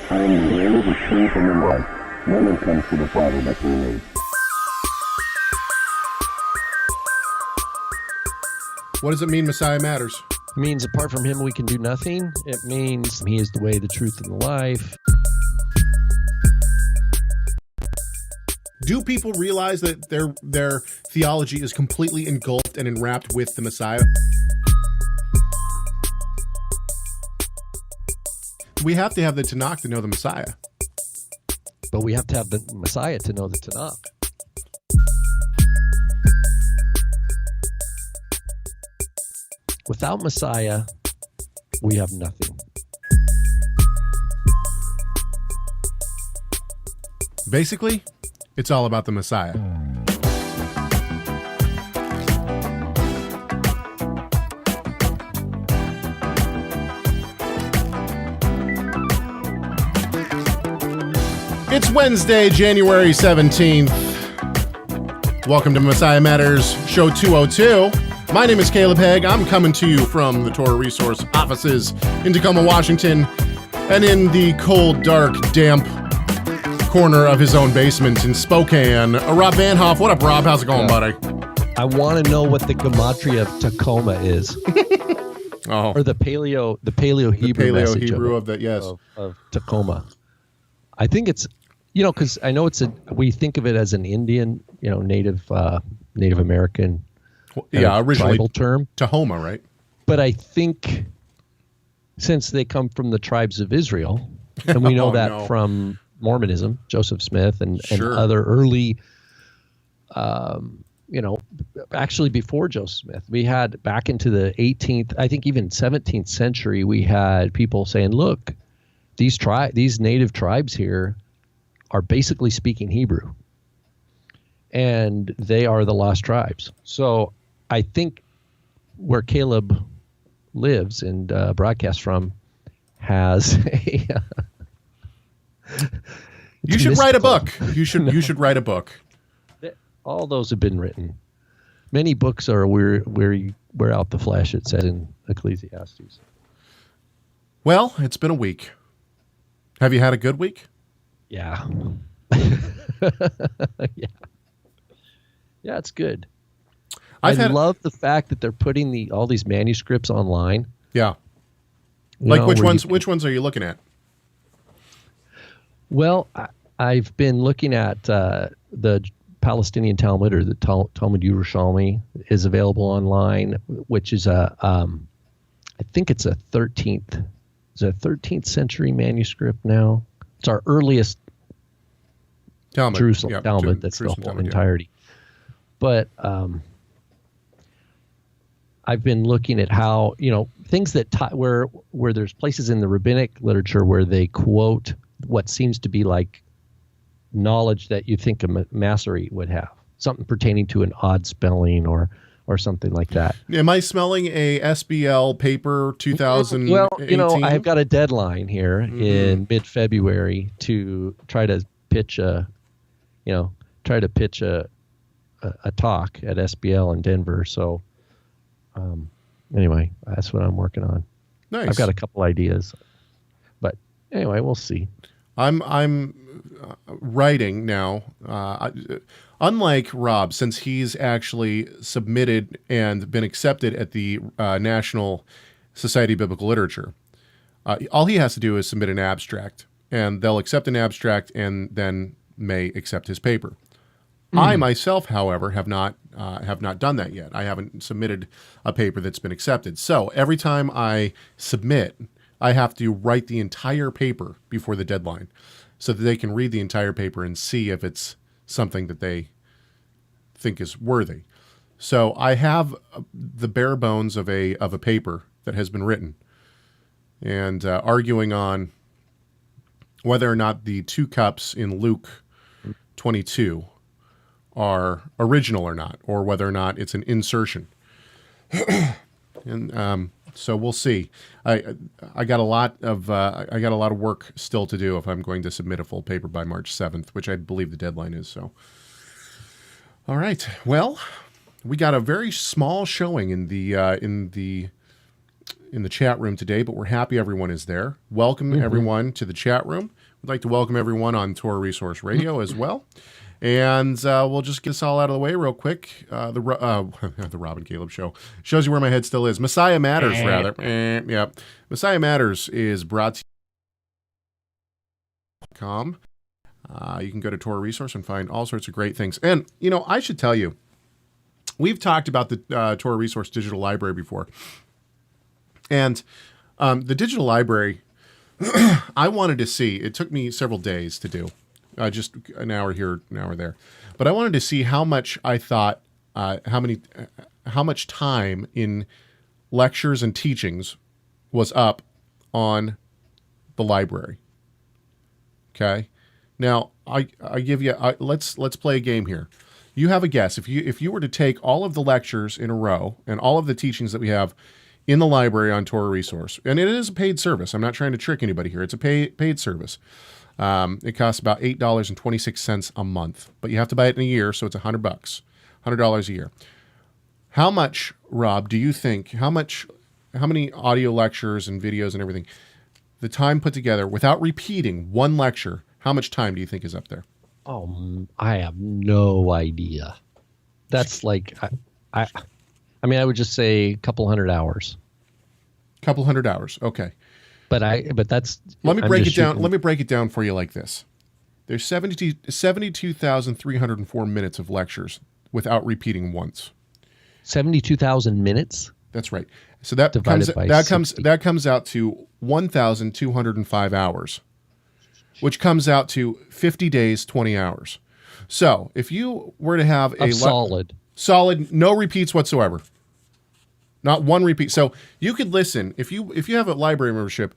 I am the way, the truth, and the life. No one comes to the Father but through me. What does it mean Messiah matters? It means apart from him we can do nothing. It means he is the way, the truth, and the life. Do people realize that their theology is completely engulfed and enwrapped with the Messiah? We have to have the Tanakh to know the Messiah. But we have to have the Messiah to know the Tanakh. Without Messiah, we have nothing. Basically, it's all about the Messiah. It's Wednesday, January 17th. Welcome to Messiah Matters, show 202. My name is Caleb Haig. I'm coming to you from the TorahResource offices in Tacoma, Washington, and in the cold, dark, damp corner of his own basement in Spokane. Rob Van Hoff. What up, Rob? How's it going, buddy? I want to know what the gematria of Tacoma is. Oh, or the PaleoHebrew message Hebrew of the, yes. of Tacoma. I think it's, because I know we think of it as an Indian, Native American, originally tribal term, Tahoma, right? But I think since they come from the tribes of Israel, and we know from Mormonism, Joseph Smith, and other early, actually before Joseph Smith, we had back into the 18th, I think even 17th century, we had people saying, look, these native tribes here are basically speaking Hebrew, and they are the lost tribes. So I think where Caleb lives and broadcasts from has a you should write a book. You should write a book. All those have been written. Many books are wear out the flesh, it says in Ecclesiastes. Well, it's been a week. Have you had a good week? Yeah. Yeah, it's good. I love the fact that they're putting all these manuscripts online. Yeah. Which ones are you looking at? Well, I've been looking at the Palestinian Talmud, or the Talmud Yerushalmi, is available online, which is I think it's a 13th century manuscript now. It's our earliest Talmud. Jerusalem Talmud that's the whole entirety. But I've been looking at how, things that where there's places in the rabbinic literature where they quote what seems to be like knowledge that you think a Masoret would have, something pertaining to an odd spelling or something like that. Am I smelling a SBL paper 2018? Well, I've got a deadline here in mid-February to try to pitch a talk at SBL in Denver. So anyway, that's what I'm working on. Nice. I've got a couple ideas, but anyway, we'll see. I'm writing now. Unlike Rob, since he's actually submitted and been accepted at the National Society of Biblical Literature, all he has to do is submit an abstract, and they'll accept an abstract and then may accept his paper. I myself, however, have not done that yet. I haven't submitted a paper that's been accepted. So every time I submit, I have to write the entire paper before the deadline so that they can read the entire paper and see if it's something that they think is worthy. So I have the bare bones of a paper that has been written, and arguing on whether or not the two cups in Luke 22 are original or not, or whether or not it's an insertion. And so we'll see. I got a lot of work still to do if I'm going to submit a full paper by March 7th, which I believe the deadline is. So, all right. Well, we got a very small showing in the in the chat room today, but we're happy everyone is there. Welcome everyone to the chat room. We'd like to welcome everyone on Torah Resource Radio as well. And we'll just get this all out of the way real quick. The Rob and Caleb show shows you where my head still is. Messiah Matters, rather. Yeah. Messiah Matters is brought to you. You can go to Torah Resource and find all sorts of great things. And, I should tell you, we've talked about the Torah Resource Digital Library before. And the digital library, I wanted to see, it took me several days to do, just an hour here, an hour there. But I wanted to see how much I thought, how much time in lectures and teachings was up on the library. Okay. Now I give you, let's play a game here. You have a guess. If you were to take all of the lectures in a row and all of the teachings that we have in the library on Torah Resource, and it is a paid service. I'm not trying to trick anybody here. It's a paid service. It costs about $8.26 a month, but you have to buy it in a year, so it's $100, $100 a year. How much, Rob, do you think, how many audio lectures and videos and everything, the time put together without repeating one lecture, how much time do you think is up there? Oh, I have no idea. That's like, I would just say a couple hundred hours. Couple hundred hours. Okay. But that's. Let me break it down. Let me break it down for you like this. There's 72,304 minutes of lectures without repeating once. 72,000 minutes? That's right. So that comes out to 1,205 hours, which comes out to 50 days, 20 hours. So if you were to have a solid, no repeats whatsoever, not one repeat. So you could listen if you have a library membership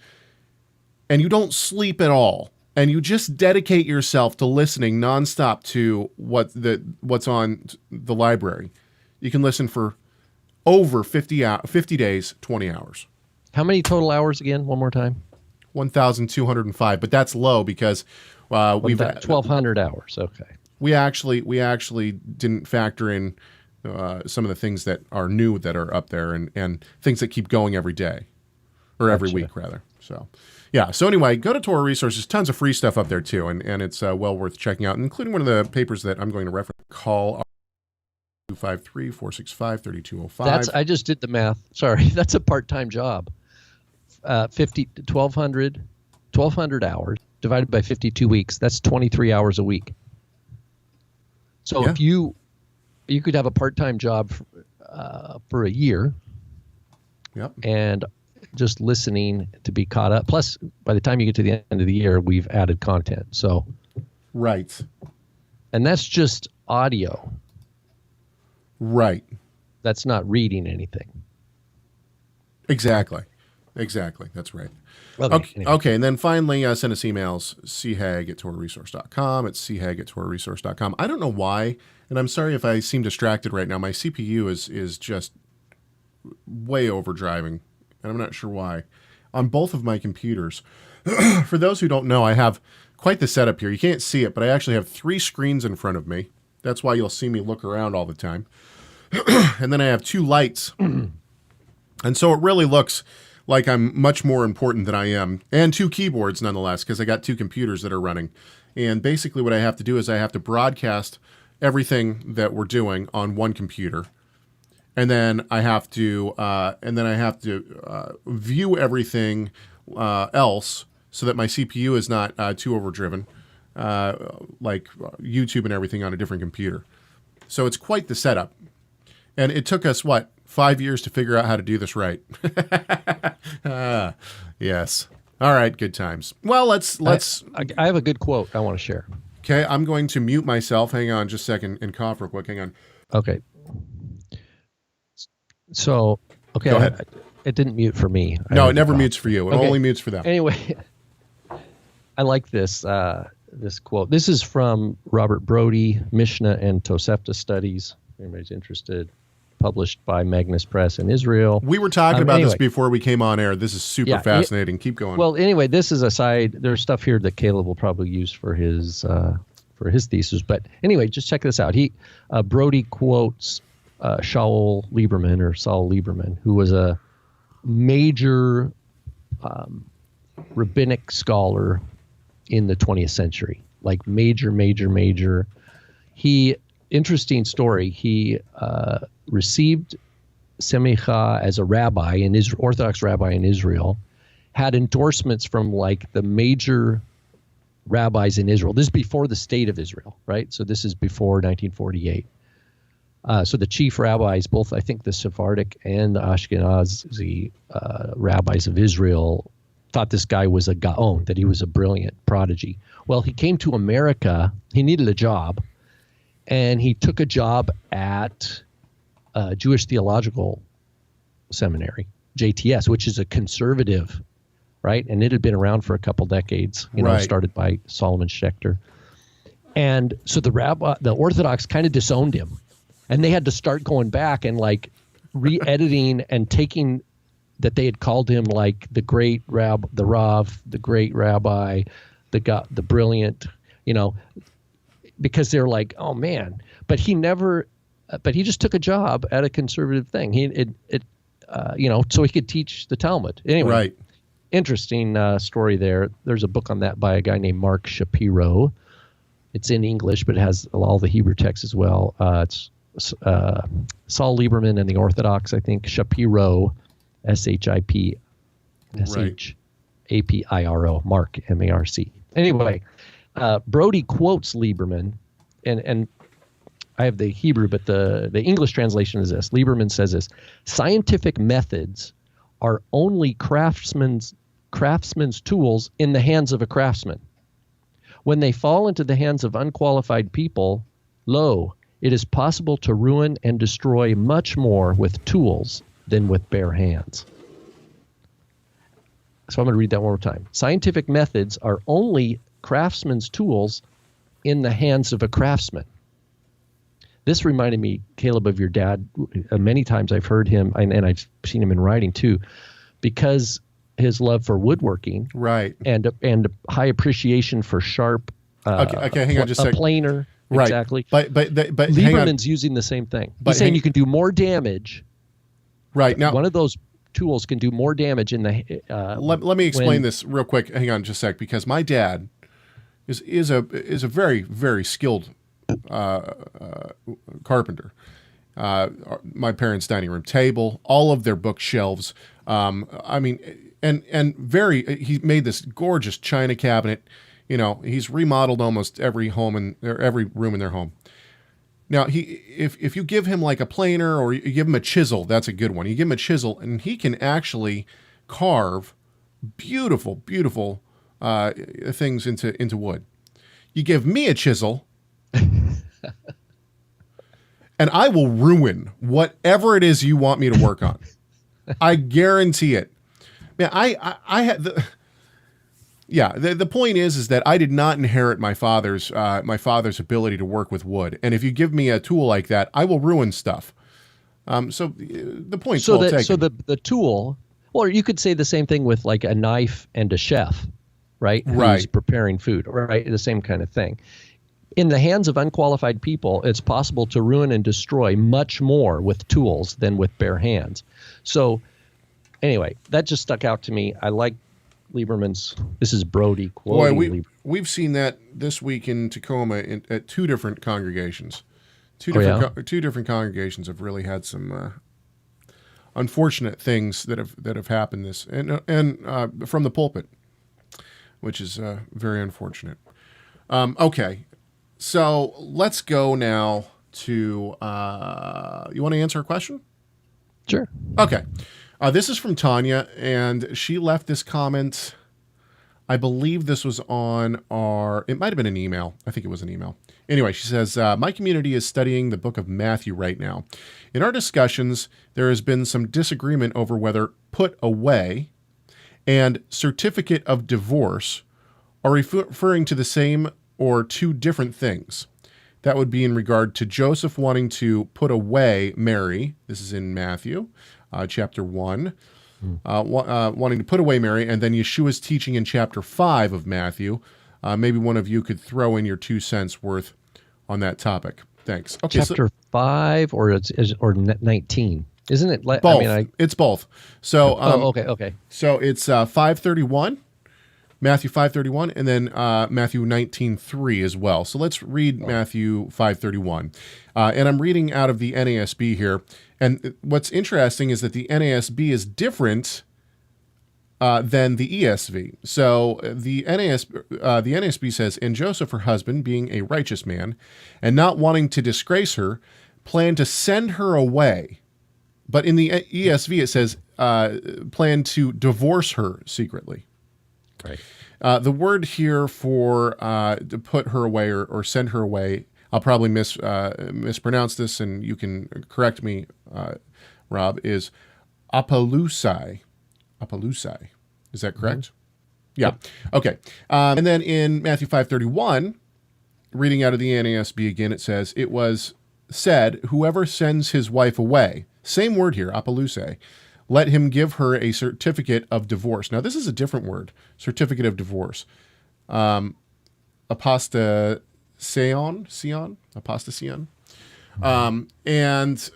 and you don't sleep at all, and you just dedicate yourself to listening nonstop to what's on the library, you can listen for over 50 days, 20 hours. How many total hours again? One more time. 1,205, but that's low because we've 1,200 hours. Okay. We actually didn't factor in some of the things that are new that are up there and things that keep going every day or every week rather. So, yeah. So anyway, go to Torah Resources. Tons of free stuff up there too, and it's well worth checking out, including one of the papers that I'm going to reference. Call 253-465-3205. I just did the math. Sorry, that's a part-time job. 1,200 hours divided by 52 weeks. That's 23 hours a week. So if you could have a part-time job for a year, and just listening to be caught up. Plus, by the time you get to the end of the year, we've added content. So, right, and that's just audio. Right. That's not reading anything. Exactly. That's right. Okay. Anyway. And then finally, send us emails, chag@TorahResource.com. It's chag@TorahResource.com. I don't know why, and I'm sorry if I seem distracted right now. My CPU is just way overdriving, and I'm not sure why, on both of my computers. For those who don't know, I have quite the setup here. You can't see it, but I actually have 3 screens in front of me. That's why you'll see me look around all the time. And then I have 2 lights. And so it really looks like I'm much more important than I am. And 2 keyboards nonetheless, because I got 2 computers that are running. And basically what I have to do is I have to broadcast everything that we're doing on one computer. And then I have to view everything else so that my CPU is not too overdriven, like YouTube and everything on a different computer. So it's quite the setup. And it took us, 5 years to figure out how to do this right. Yes. All right, good times. Well, let's. I have a good quote I want to share. Okay, I'm going to mute myself. Hang on just a second and cough real quick. Hang on. Okay. So, okay. Go ahead. It didn't mute for me. No, it never mutes for you. It only mutes for them. Anyway, I like this quote. This is from Robert Brody, Mishnah and Tosefta Studies. If anybody's interested. Published by Magnus Press in Israel. We were talking about this before we came on air. This is super fascinating. Keep going. Well, anyway, this is a side. There's stuff here that Caleb will probably use for his thesis. But anyway, just check this out. Brody quotes Saul Lieberman, who was a major rabbinic scholar in the 20th century, like major. Interesting story. He received semicha as a rabbi in Israel, Orthodox rabbi in Israel, had endorsements from like the major rabbis in Israel. This is before the state of Israel, right? So this is before 1948. So the chief rabbis, both I think the Sephardic and the Ashkenazi rabbis of Israel, thought this guy was a gaon, that he was a brilliant prodigy. Well, he came to America. He needed a job, and he took a job at Jewish Theological Seminary, JTS, which is a conservative, right? And it had been around for a couple decades, started by Solomon Schechter. And so the Orthodox kind of disowned him, and they had to start going back and like re-editing and taking that they had called him like the great the Rav, the great rabbi, the brilliant, because they're like, oh man, but he just took a job at a conservative thing. So he could teach the Talmud. Anyway, right. Interesting story there. There's a book on that by a guy named Mark Shapiro. It's in English, but it has all the Hebrew text as well. It's Saul Lieberman and the Orthodox, I think. Shapiro, SHIPSHAPIRO, Mark, MARC. Anyway, Brody quotes Lieberman, and I have the Hebrew, but the English translation is this. Lieberman says this: scientific methods are only craftsman's tools in the hands of a craftsman. When they fall into the hands of unqualified people, lo, it is possible to ruin and destroy much more with tools than with bare hands. So I'm going to read that one more time. Scientific methods are only craftsman's tools in the hands of a craftsman. This reminded me, Caleb, of your dad. Many times I've heard him, and I've seen him in writing too, because his love for woodworking, right, and high appreciation for sharp. Okay, hang on just a second. Planer, right? Exactly. But Lieberman's using the same thing. He's saying you can do more damage. Right now, one of those tools can do more damage in the. Let me explain this real quick. Hang on just a sec, because my dad is a very, very skilled carpenter. My parents' dining room table, all of their bookshelves. He made this gorgeous china cabinet. He's remodeled almost every every room in their home. Now, if you give him like a planer or you give him a chisel, that's a good one. You give him a chisel, and he can actually carve beautiful, beautiful things into wood. You give me a chisel, and I will ruin whatever it is you want me to work on. I guarantee it. Man, I had the. Yeah, the point is that I did not inherit my father's ability to work with wood, and if you give me a tool like that, I will ruin stuff. So the point's well taken. So the tool, or you could say the same thing with like a knife and a chef, right? Right. Who's preparing food, right? The same kind of thing. In the hands of unqualified people, it's possible to ruin and destroy much more with tools than with bare hands. So anyway, that just stuck out to me. I like Lieberman's. This is Brody quoting. Boy, we've seen that this week in Tacoma at two different congregations. Two different congregations have really had some unfortunate things that have happened and from the pulpit, which is very unfortunate. Okay, so let's go now to. You want to answer a question? Sure. Okay. This is from Tanya, and she left this comment. I believe this was on it might have been an email. I think it was an email. Anyway, she says, my community is studying the book of Matthew right now. In our discussions, there has been some disagreement over whether put away and certificate of divorce are referring to the same or two different things. That would be in regard to Joseph wanting to put away Mary. This is in Matthew. Chapter 1, wanting to put away Mary, and then Yeshua's teaching in chapter 5 of Matthew. Maybe one of you could throw in your 2 cents worth on that topic. Thanks. Okay, chapter 5 or 19? Isn't it? Both. It's both. So, okay. So it's 5:31, Matthew 5:31, and then Matthew 19:3 as well. So let's read Matthew 5:31, and I'm reading out of the NASB here. And what's interesting is that the NASB is different than the ESV. So the NASB says, "And Joseph, her husband, being a righteous man, and not wanting to disgrace her, planned to send her away." But in the ESV, it says, "plan to divorce her secretly." Right. The word here for to put her away or send her away, I'll probably mispronounce this, and you can correct me, Rob, is apalusai. Apalusai. Is that correct? Mm-hmm. Yeah. Okay. And then in Matthew 5:31, reading out of the NASB again, it says, "It was said, whoever sends his wife away," same word here, apalusai, "let him give her a certificate of divorce." Now, this is a different word, certificate of divorce. Apostasion. And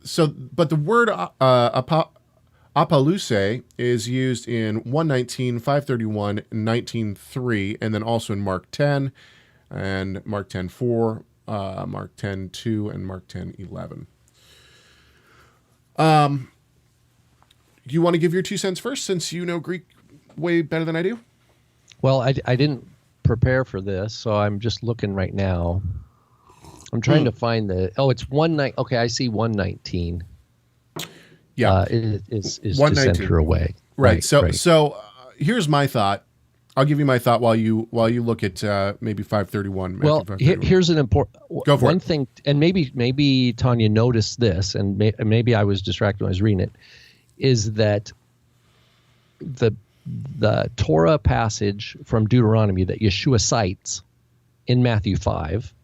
so, but the word apalusai is used in 119, 531, 19:3, and then also in Mark 10, and Mark 10:4, Mark 10:2, and Mark 10:11. Do you want to give your 2 cents first, since you know Greek way better than I do? Well, I didn't prepare for this, so I'm just looking right now. I'm trying to find it's 119. Okay, I see 119. Yeah, is to send her away. Right. So here's my thought. I'll give you my thought while you look at maybe 531. Well, here's an important one thing, and maybe Tanya noticed this, and maybe I was distracted when I was reading it, is that the Torah passage from Deuteronomy that Yeshua cites in Matthew 5,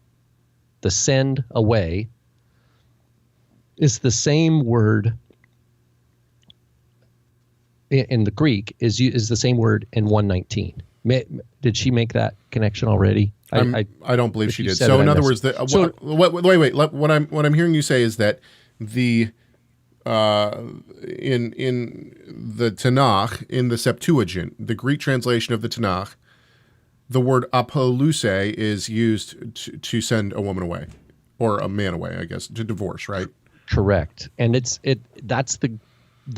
the send away, is the same word in the Greek is the same word in 119. Did she make that connection already? I don't believe she did. So in other words, wait. What I'm hearing you say is that the in the Tanakh, in the Septuagint, the Greek translation of the Tanakh, the word apalusai is used to send a woman away, or a man away, I guess, to divorce, right? Correct. And that's the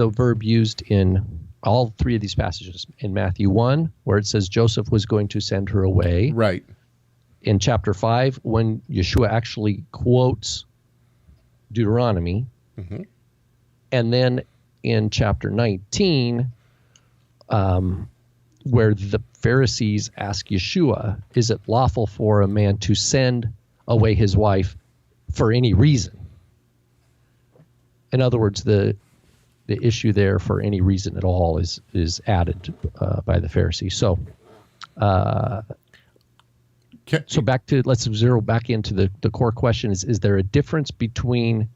verb used in all 3 of these passages. In Matthew 1, where it says Joseph was going to send her away. Right. In chapter 5, when Yeshua actually quotes Deuteronomy. Mm-hmm. And then in chapter 19, where the Pharisees ask Yeshua, is it lawful for a man to send away his wife for any reason? In other words, the issue there for any reason at all is added by the Pharisees. So, let's zero back into the core question: is there a difference between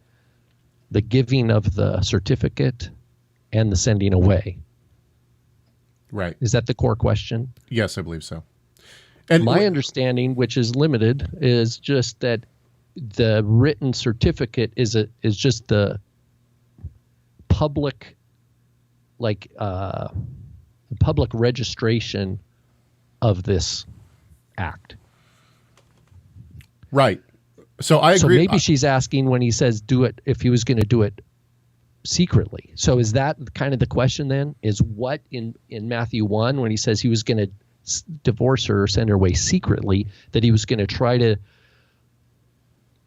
the giving of the certificate and the sending away? Right. Is that the core question? Yes, I believe so. And my understanding, which is limited, is just that the written certificate is just the public, public registration of this act. Right. So I agree. So maybe she's asking when he says do it, if he was going to do it secretly. So is that kind of the question then? Is what in Matthew 1, when he says he was going to divorce her or send her away secretly, that he was going to try to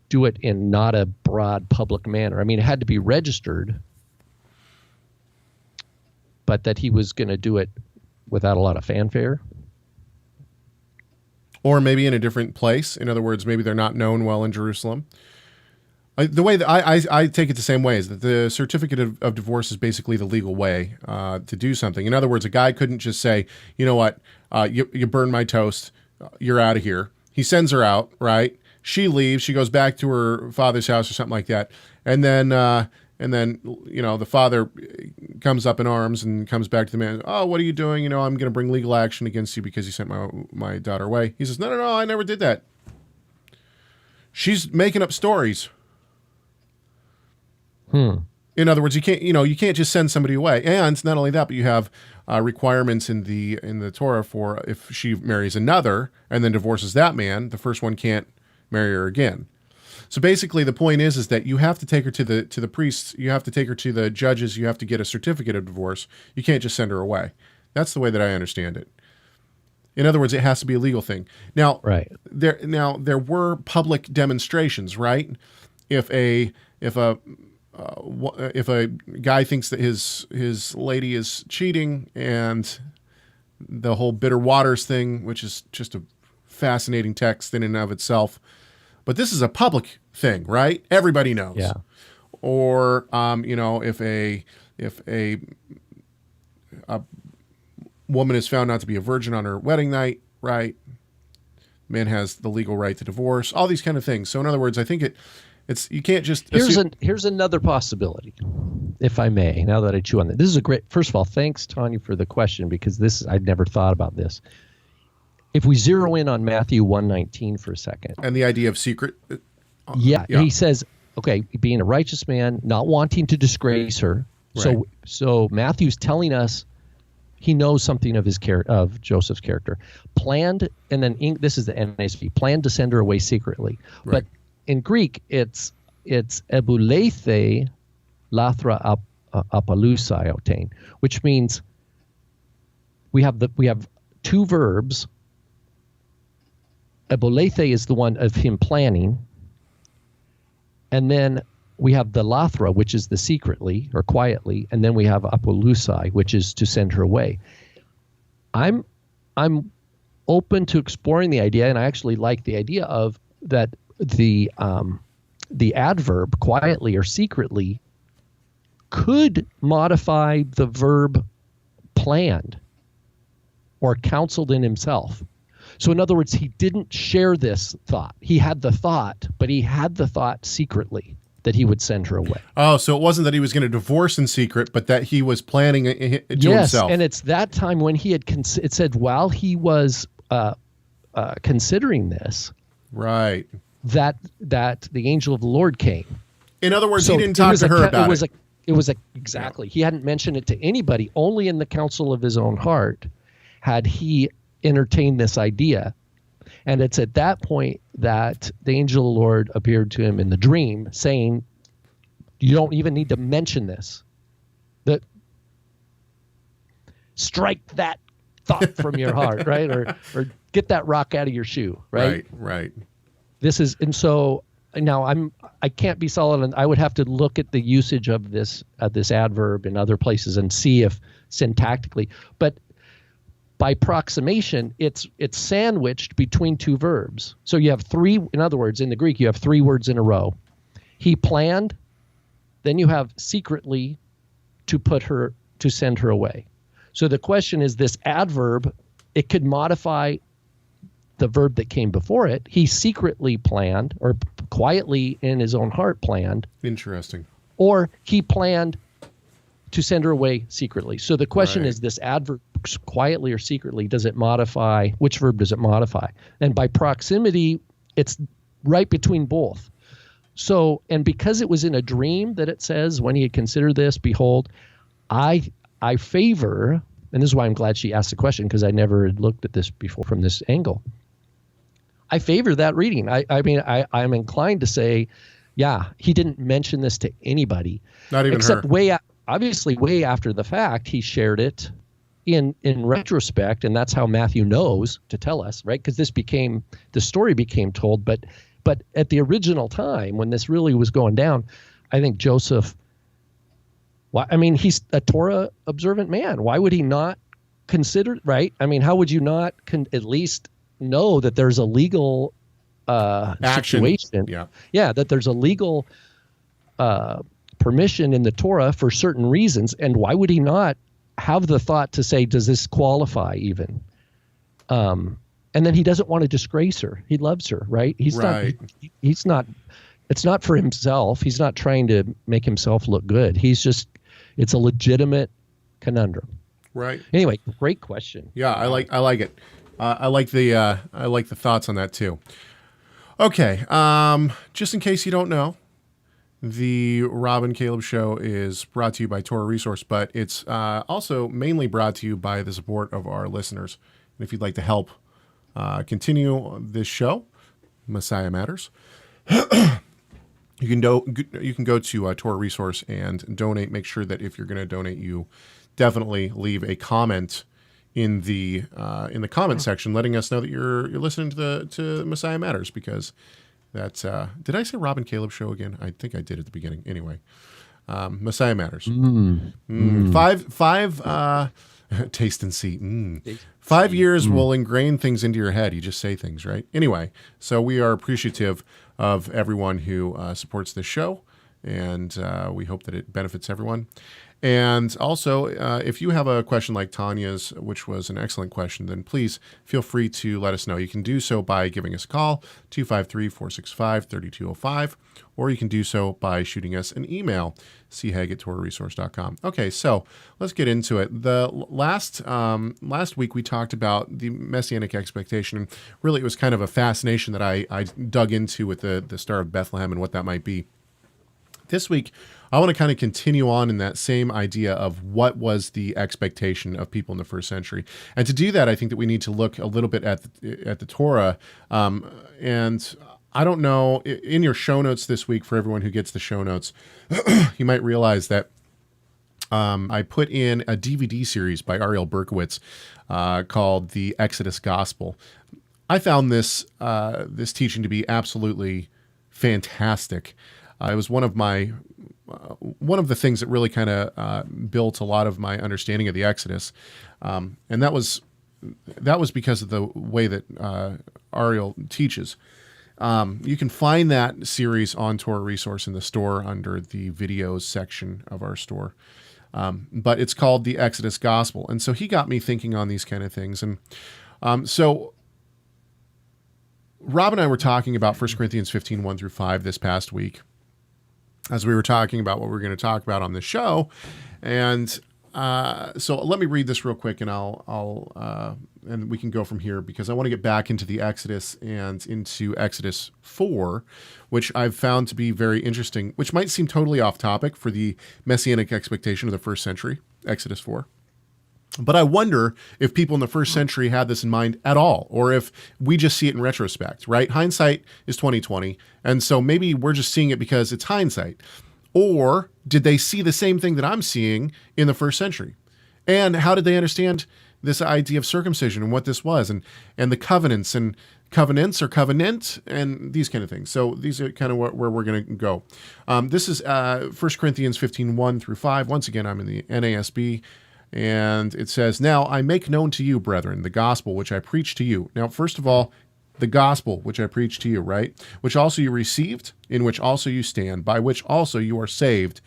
do it in not a broad public manner? I mean, it had to be registered, but that he was going to do it without a lot of fanfare? Or maybe in a different place. In other words, maybe they're not known well in Jerusalem. The way that I take it the same way is that the certificate of divorce is basically the legal way to do something. In other words, a guy couldn't just say, you know what, you burned my toast, you're out of here. He sends her out, right? She leaves, she goes back to her father's house or something like that. And then, the father comes up in arms and comes back to the man. Oh, what are you doing? I'm going to bring legal action against you because you sent my daughter away. He says, no, I never did that. She's making up stories. In other words, you can't just send somebody away. And not only that, but you have requirements in the Torah for if she marries another and then divorces that man, the first one can't marry her again. So basically, the point is that you have to take her to the priests, you have to take her to the judges, you have to get a certificate of divorce. You can't just send her away. That's the way that I understand it. In other words, it has to be a legal thing. Now, right. There were public demonstrations, right? If a guy thinks that his lady is cheating, and the whole bitter waters thing, which is just a fascinating text in and of itself, but this is a public thing, right? Everybody knows. Yeah. Or if a woman is found not to be a virgin on her wedding night, right? Man has the legal right to divorce. All these kind of things. So in other words, I think it's you can't just here's another possibility, if I may. Now that I chew on that, this is a great. First of all, thanks Tanya for the question, because I'd never thought about this. If we zero in on Matthew 1:19 for a second, and the idea of secret, he says, okay, being a righteous man, not wanting to disgrace her. Right. So Matthew's telling us he knows something of of Joseph's character. Planned, and then this is the NASB, planned to send her away secretly. Right. But in Greek, it's ebulethe lathra apalusai otain, which means we have two verbs. Ebulethe is the one of him planning, and then we have the lathra, which is the secretly or quietly, and then we have apalusai, which is to send her away. I'm open to exploring the idea, and I actually like the idea of that the adverb quietly or secretly could modify the verb planned or counseled in himself. So in other words, he didn't share this thought. He had the thought, but he had the thought secretly that he would send her away. Oh, so it wasn't that he was going to divorce in secret, but that he was planning it to himself. Yes, and it's that time when he had it said while he was considering this, right, that the angel of the Lord came. In other words, he didn't talk to her about it. Exactly. He hadn't mentioned it to anybody. Only in the counsel of his own heart had he entertained this idea. And it's at that point that the angel of the Lord appeared to him in the dream, saying, you don't even need to mention this. That strike that thought from your heart, right? Or get that rock out of your shoe, right? Right. This is, and so now I can't be solid, and I would have to look at the usage of this adverb in other places and see if syntactically, but by approximation, it's sandwiched between two verbs. So you have three, in other words, in the Greek, you have three words in a row. He planned, then you have secretly to send her away. So the question is, this adverb, it could modify the verb that came before it. He secretly planned, or quietly in his own heart planned. Interesting. Or he planned to send her away secretly. So the question is, this adverb quietly or secretly, does it modify, which verb does it modify? And by proximity, it's right between both. So, and because it was in a dream that it says, when he had considered this, behold, I favor, and this is why I'm glad she asked the question, because I never had looked at this before from this angle. I favor that reading. I'm inclined to say, yeah, he didn't mention this to anybody. Not even except her. Obviously way after the fact, he shared it in retrospect, and that's how Matthew knows to tell us, right? Because the story became told, but at the original time when this really was going down, I think Joseph, he's a Torah observant man. Why would he not consider, right? How would you not at least know that there's a legal situation? Yeah, that there's a legal permission in the Torah for certain reasons, and why would he not have the thought to say, does this qualify even? And then he doesn't want to disgrace her. He loves her, right? He's not, it's not for himself. He's not trying to make himself look good. It's a legitimate conundrum. Right. Anyway, great question. Yeah, I like it. I like the thoughts on that too. Okay. Just in case you don't know, The Rob and Caleb Show is brought to you by TorahResource, but it's also mainly brought to you by the support of our listeners. And if you'd like to help continue this show, Messiah Matters, you can go to Torah Resource and donate. Make sure that if you're going to donate, you definitely leave a comment in the comment section, letting us know that you're listening to Messiah Matters, because that's did I say Rob and Caleb Show again? I think I did at the beginning. Anyway, Messiah Matters. Five. Taste and see. 5 years will ingrain things into your head. You just say things, right? Anyway, so we are appreciative of everyone who supports this show, and we hope that it benefits everyone. And also, if you have a question like Tanya's, which was an excellent question, then please feel free to let us know. You can do so by giving us a call, 253-465-3205, or you can do so by shooting us an email, chegg@TorahResource.com. Okay, so let's get into it. The last week we talked about the Messianic expectation, and really it was kind of a fascination that I dug into with the Star of Bethlehem and what that might be. This week, I want to kind of continue on in that same idea of what was the expectation of people in the first century. And to do that, I think that we need to look a little bit at the Torah. And I don't know, in your show notes this week, for everyone who gets the show notes, you might realize that I put in a DVD series by Ariel Berkowitz called The Exodus Gospel. I found this teaching to be absolutely fantastic. It was one of the things that really kind of built a lot of my understanding of the Exodus, and that was because of the way that Ariel teaches. You can find that series on Torah Resource in the store under the videos section of our store, but it's called The Exodus Gospel, and so he got me thinking on these kind of things, and so Rob and I were talking about 1 Corinthians 15, 1-5 this past week, as we were talking about what we're going to talk about on this show. And so let me read this real quick, and and we can go from here, because I want to get back into the Exodus and into Exodus 4, which I've found to be very interesting, which might seem totally off topic for the Messianic expectation of the first century, Exodus 4. But I wonder if people in the first century had this in mind at all, or if we just see it in retrospect, right? Hindsight is 20/20, and so maybe we're just seeing it because it's hindsight. Or did they see the same thing that I'm seeing in the first century? And how did they understand this idea of circumcision and what this was, and the covenants and covenants or covenant and these kind of things? So these are kind of where we're going to go. This is 1 Corinthians 15, 1-5. Once again, I'm in the NASB. And it says, "Now I make known to you, brethren, the gospel which I preach to you." Now, first of all, the gospel which I preach to you, right? "Which also you received, in which also you stand, by which also you are saved,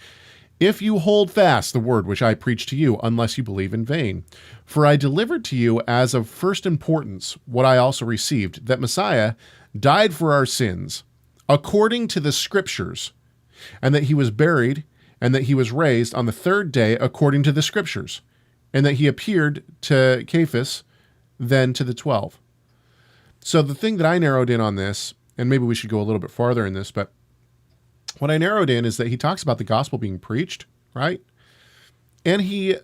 if you hold fast the word which I preach to you, unless you believe in vain. For I delivered to you as of first importance what I also received, that Messiah died for our sins, according to the Scriptures, and that he was buried, and that he was raised on the third day according to the Scriptures, and that he appeared to Cephas, then to the 12. So the thing that I narrowed in on this, and maybe we should go a little bit farther in this, but what I narrowed in is that he talks about the gospel being preached, right? And he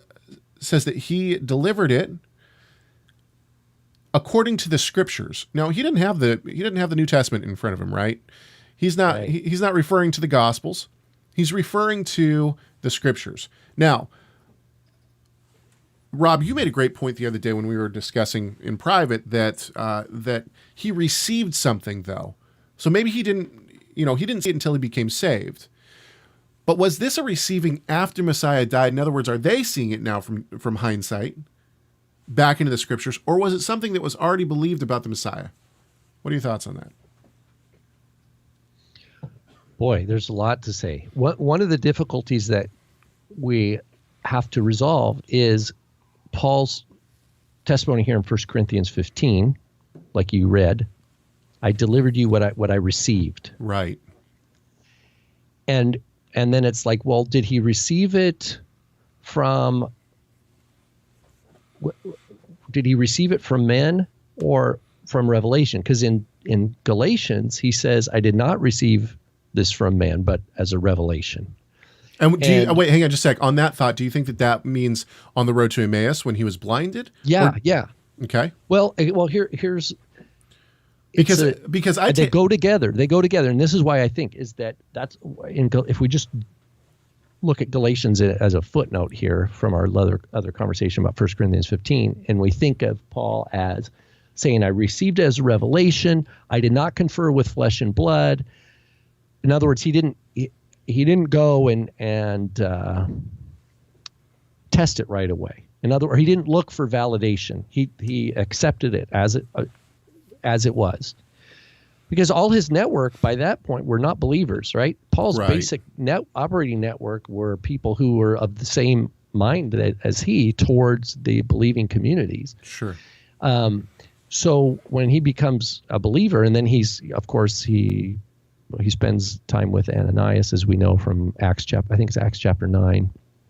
says that he delivered it according to the Scriptures. Now, he didn't have the New Testament in front of him, right? He's not Right. He's not referring to the Gospels. He's referring to the Scriptures. Now, Rob, you made a great point the other day when we were discussing in private that he received something, though. So maybe he didn't see it until he became saved. But was this a receiving after Messiah died? In other words, are they seeing it now from hindsight back into the Scriptures, or was it something that was already believed about the Messiah? What are your thoughts on that? Boy, there's a lot to say. One of the difficulties that we have to resolve is Paul's testimony here in 1 Corinthians 15, like you read. I delivered you what I received. Right. And then it's like, well, did he receive it from men or from revelation? Because in Galatians, he says, I did not receive this from man, but as a revelation. And wait, hang on just a sec. On that thought, do you think that means on the road to Emmaus when he was blinded? Yeah. Okay. Well, here's because they go together. They go together, and this is why I think is that's if we just look at Galatians as a footnote here from our other conversation about 1 Corinthians 15, and we think of Paul as saying, I received it as a revelation. I did not confer with flesh and blood. In other words, he didn't go and test it right away. In other words, he didn't look for validation. He accepted it as it was. Because all his network by that point were not believers, right? Paul's basic operating network were people who were of the same mind as he towards the believing communities. Sure. So when he becomes a believer, and then he spends time with Ananias, as we know from Acts chapter 9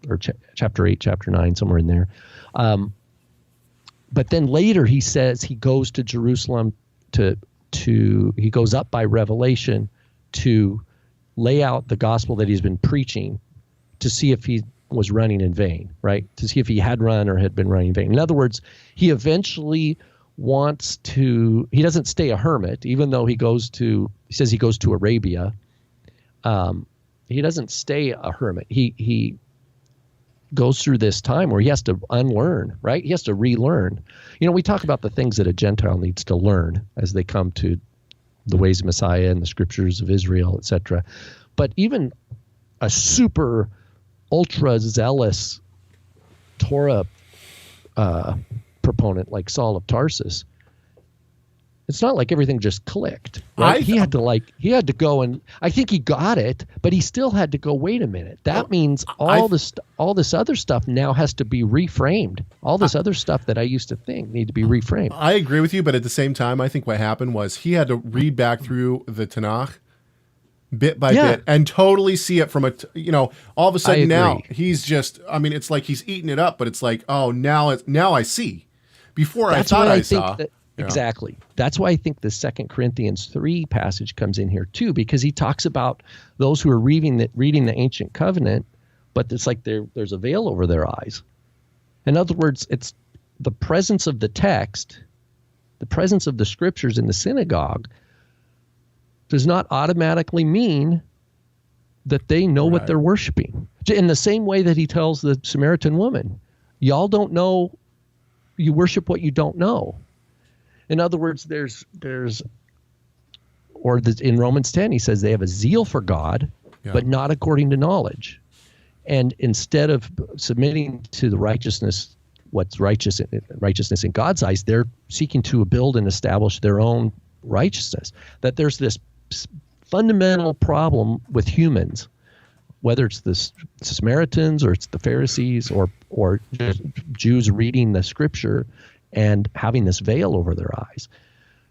or chapter 8, chapter 9, somewhere in there. But then later he says he goes to Jerusalem he goes up by revelation to lay out the gospel that he's been preaching to see if he was running in vain, right? To see if he had run or had been running in vain. In other words, he eventually he doesn't stay a hermit, even though he says he goes to Arabia. He doesn't stay a hermit. He goes through this time where he has to unlearn, right? He has to relearn. We talk about the things that a Gentile needs to learn as they come to the ways of Messiah and the scriptures of Israel, etc. But even a super ultra zealous Torah proponent like Saul of Tarsus, it's not like everything just clicked. Right? He had to go, and I think he got it, but he still had to go, wait a minute. That means all this other stuff now has to be reframed. All this other stuff that I used to think need to be reframed. I agree with you, but at the same time, I think what happened was he had to read back through the Tanakh bit by bit and totally see it from all of a sudden now he's just, it's like he's eating it up, but it's like, oh, now I see. Before I thought I saw. Exactly. That's why I think the 2 Corinthians 3 passage comes in here too, because he talks about those who are reading the ancient covenant, but it's like there's a veil over their eyes. In other words, it's the presence of the text, the presence of the scriptures in the synagogue does not automatically mean that they know what they're worshiping. In the same way that he tells the Samaritan woman, y'all don't know, you worship what you don't know. In other words, in Romans 10, he says they have a zeal for God, but not according to knowledge. And instead of submitting to the what's righteousness in God's eyes, they're seeking to build and establish their own righteousness. That there's this fundamental problem with humans, whether it's the Samaritans or it's the Pharisees or Jews reading the scripture and having this veil over their eyes,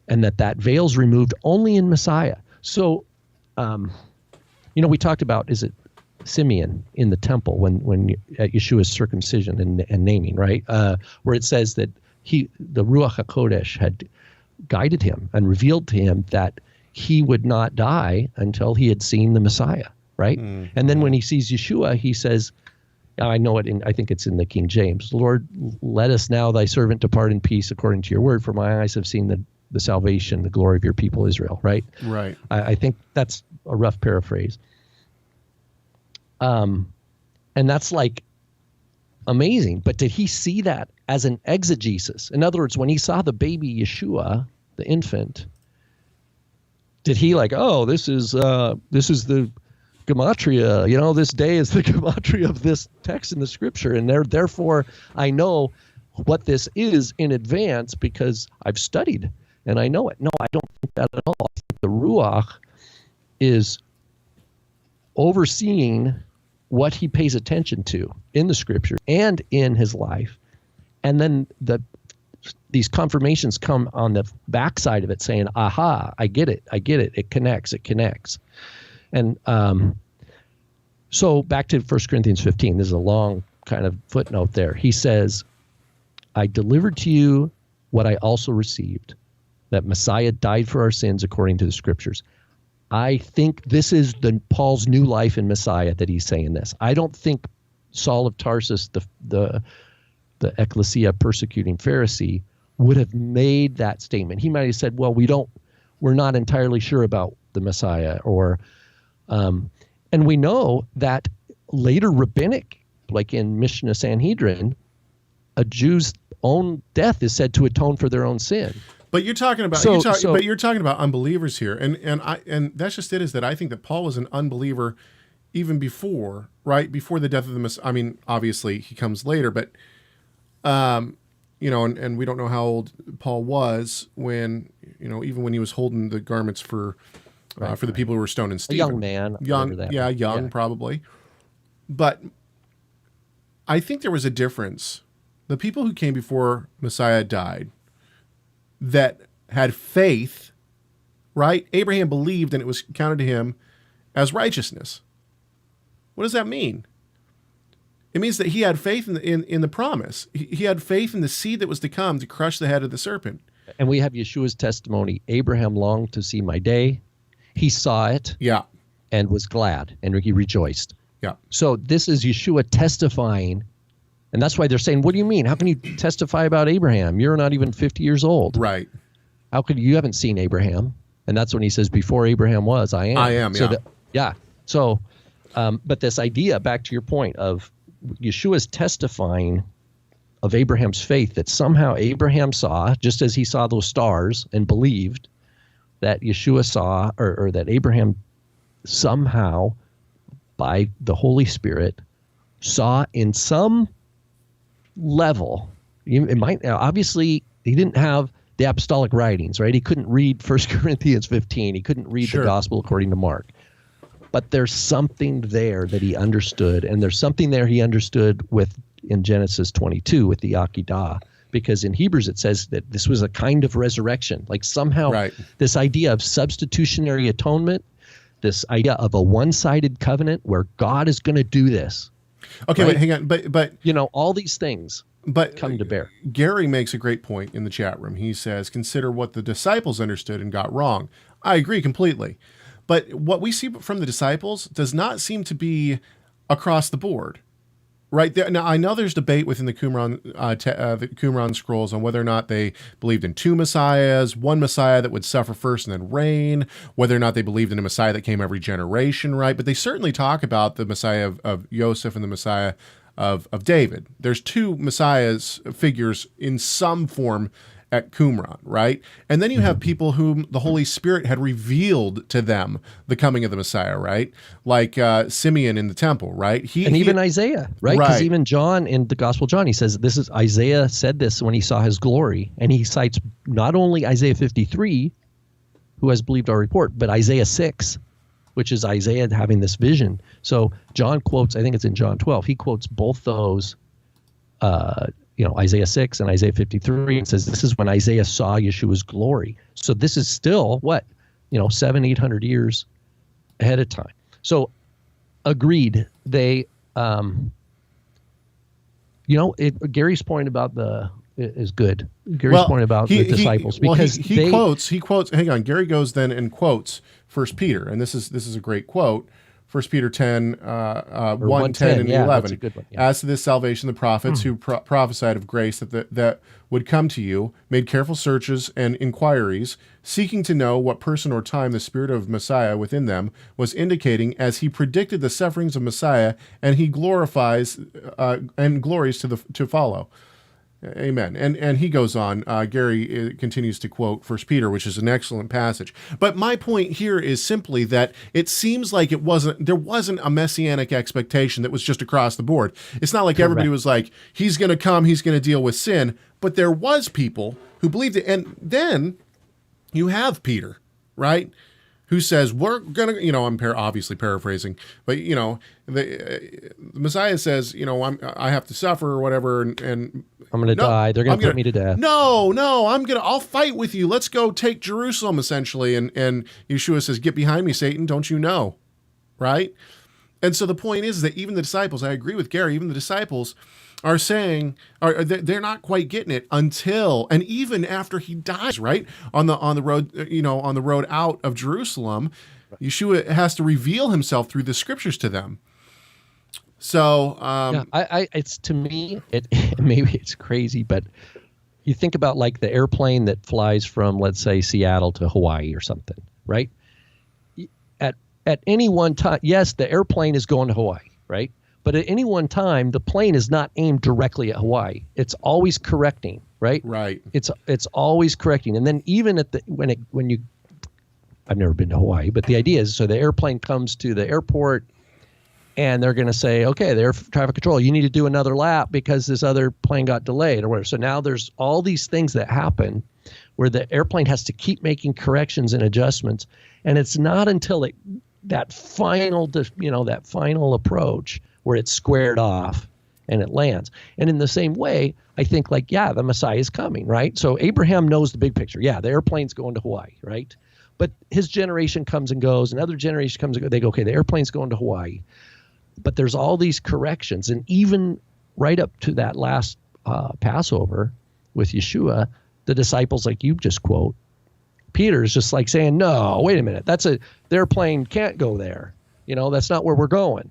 and that veil's removed only in Messiah. So, we talked about, is it Simeon in the temple when at Yeshua's circumcision and naming, right? Where it says that the Ruach HaKodesh had guided him and revealed to him that he would not die until he had seen the Messiah, right? Mm-hmm. And then when he sees Yeshua, he says, I know it. I think it's in the King James. Lord, let us now, thy servant, depart in peace according to your word. For my eyes have seen the salvation, the glory of your people Israel. Right. Right. I think that's a rough paraphrase. And that's like amazing. But did he see that as an exegesis? In other words, when he saw the baby Yeshua, the infant, did he like, oh, this is the gematria, this day is the gematria of this text in the scripture, and therefore I know what this is in advance because I've studied and I know it. No, I don't think that at all. I think the Ruach is overseeing what he pays attention to in the scripture and in his life, and then these confirmations come on the backside of it saying, aha, I get it, it connects. And so back to 1 Corinthians 15, this is a long kind of footnote there. He says, I delivered to you what I also received, that Messiah died for our sins according to the scriptures. I think this is Paul's new life in Messiah that he's saying this. I don't think Saul of Tarsus, the ecclesia persecuting Pharisee, would have made that statement. He might have said, well, we're not entirely sure about the Messiah, and we know that later rabbinic, like in Mishnah Sanhedrin, a Jew's own death is said to atone for their own sin. But you're talking about but you're talking about unbelievers here, and that's just it. Is that I think that Paul was an unbeliever even before, right before the death of the Messiah. I mean, obviously he comes later, but and we don't know how old Paul was when even when he was holding the garments for the people who were stoning Stephen. A young man, young probably, but I think there was a difference. The people who came before Messiah died, that had faith, right? Abraham believed and it was counted to him as righteousness. What does that mean? It means that he had faith in the promise. He had faith in the seed that was to come to crush the head of the serpent. And we have Yeshua's testimony. Abraham longed to see my day. He saw it. Yeah. And was glad, and he rejoiced. Yeah. So this is Yeshua testifying. And that's why they're saying, what do you mean? How can you testify about Abraham? You're not even 50 years old. Right. How could you haven't seen Abraham? And that's when he says, before Abraham was, I am. I am, so yeah. So, but this idea, back to your point of Yeshua's testifying of Abraham's faith, that somehow Abraham saw, just as he saw those stars and believed, that Yeshua saw, or that Abraham somehow, by the Holy Spirit, saw in some level. It might, obviously he didn't have the apostolic writings, right? He couldn't read 1 Corinthians 15. He couldn't read the gospel according to Mark. But there's something there that he understood, and there's something there he understood in Genesis 22 with the Akedah, because in Hebrews it says that this was a kind of resurrection, like somehow this idea of substitutionary atonement, this idea of a one-sided covenant where God is going to do this. Okay, right? wait, hang on. But all these things come to bear. Gary makes a great point in the chat room. He says, consider what the disciples understood and got wrong. I agree completely. But what we see from the disciples does not seem to be across the board. Right there. Now, I know there's debate within the Qumran scrolls on whether or not they believed in two messiahs, one messiah that would suffer first and then reign, whether or not they believed in a messiah that came every generation, right? But they certainly talk about the messiah of Joseph and the messiah of David. There's two messiahs figures in some form at Qumran, right? And then you have people whom the Holy Spirit had revealed to them the coming of the Messiah, right? Like Simeon in the temple, right? Even Isaiah, right? Because even John in the Gospel of John, he says this is Isaiah said this when he saw his glory, and he cites not only Isaiah 53, who has believed our report, but Isaiah 6, which is Isaiah having this vision. So John quotes, I think it's in John 12, he quotes both those Isaiah 6 and Isaiah 53, and says this is when Isaiah saw Yeshua's glory. So this is still 700-800 years ahead of time. So agreed. They, Gary's point about is good. Gary's point about the disciples, because he quotes. Hang on. Gary goes then and quotes 1 Peter, and this is a great quote. 1 Peter 10, 1, 10, and 11. That's a good one. Yeah. As to this salvation, the prophets who prophesied of grace that would come to you, made careful searches and inquiries, seeking to know what person or time the Spirit of Messiah within them was indicating as he predicted the sufferings of Messiah, and he glorifies and glories to follow. Amen. And he goes on. Gary continues to quote 1 Peter, which is an excellent passage. But my point here is simply that it seems like there wasn't a messianic expectation that was just across the board. It's not like everybody was like, he's going to come, he's going to deal with sin. But there was people who believed it. And then you have Peter, right? Who says, we're going to, I'm obviously paraphrasing, but, the Messiah says, I have to suffer or whatever, and I'm going to die. They're going to put me to death. No, I'll fight with you. Let's go take Jerusalem, essentially. And Yeshua says, get behind me, Satan. Don't you know? Right? And so the point is that even the disciples, I agree with Gary, even the disciples are saying, they're not quite getting it until, and even after he dies, right? On the road, on the road out of Jerusalem, Yeshua has to reveal himself through the scriptures to them. So, it's, to me, it maybe it's crazy, but you think about like the airplane that flies from, let's say, Seattle to Hawaii or something, right? At any one time, yes, the airplane is going to Hawaii, right? But at any one time, the plane is not aimed directly at Hawaii. It's always correcting, right? Right. It's always correcting. And then even at I've never been to Hawaii, but the idea is, so the airplane comes to the airport and they're going to say, okay, the air traffic control, you need to do another lap because this other plane got delayed or whatever. So now there's all these things that happen where the airplane has to keep making corrections and adjustments. And it's not until that final approach where it's squared off and it lands. And in the same way, I think the Messiah is coming, right? So Abraham knows the big picture. Yeah, the airplane's going to Hawaii, right? But his generation comes and goes, another generation comes and goes. They go, okay, the airplane's going to Hawaii. But there's all these corrections. And even right up to that last Passover with Yeshua, the disciples, like you just quote, Peter's just like saying, no, wait a minute. The airplane can't go there. That's not where we're going.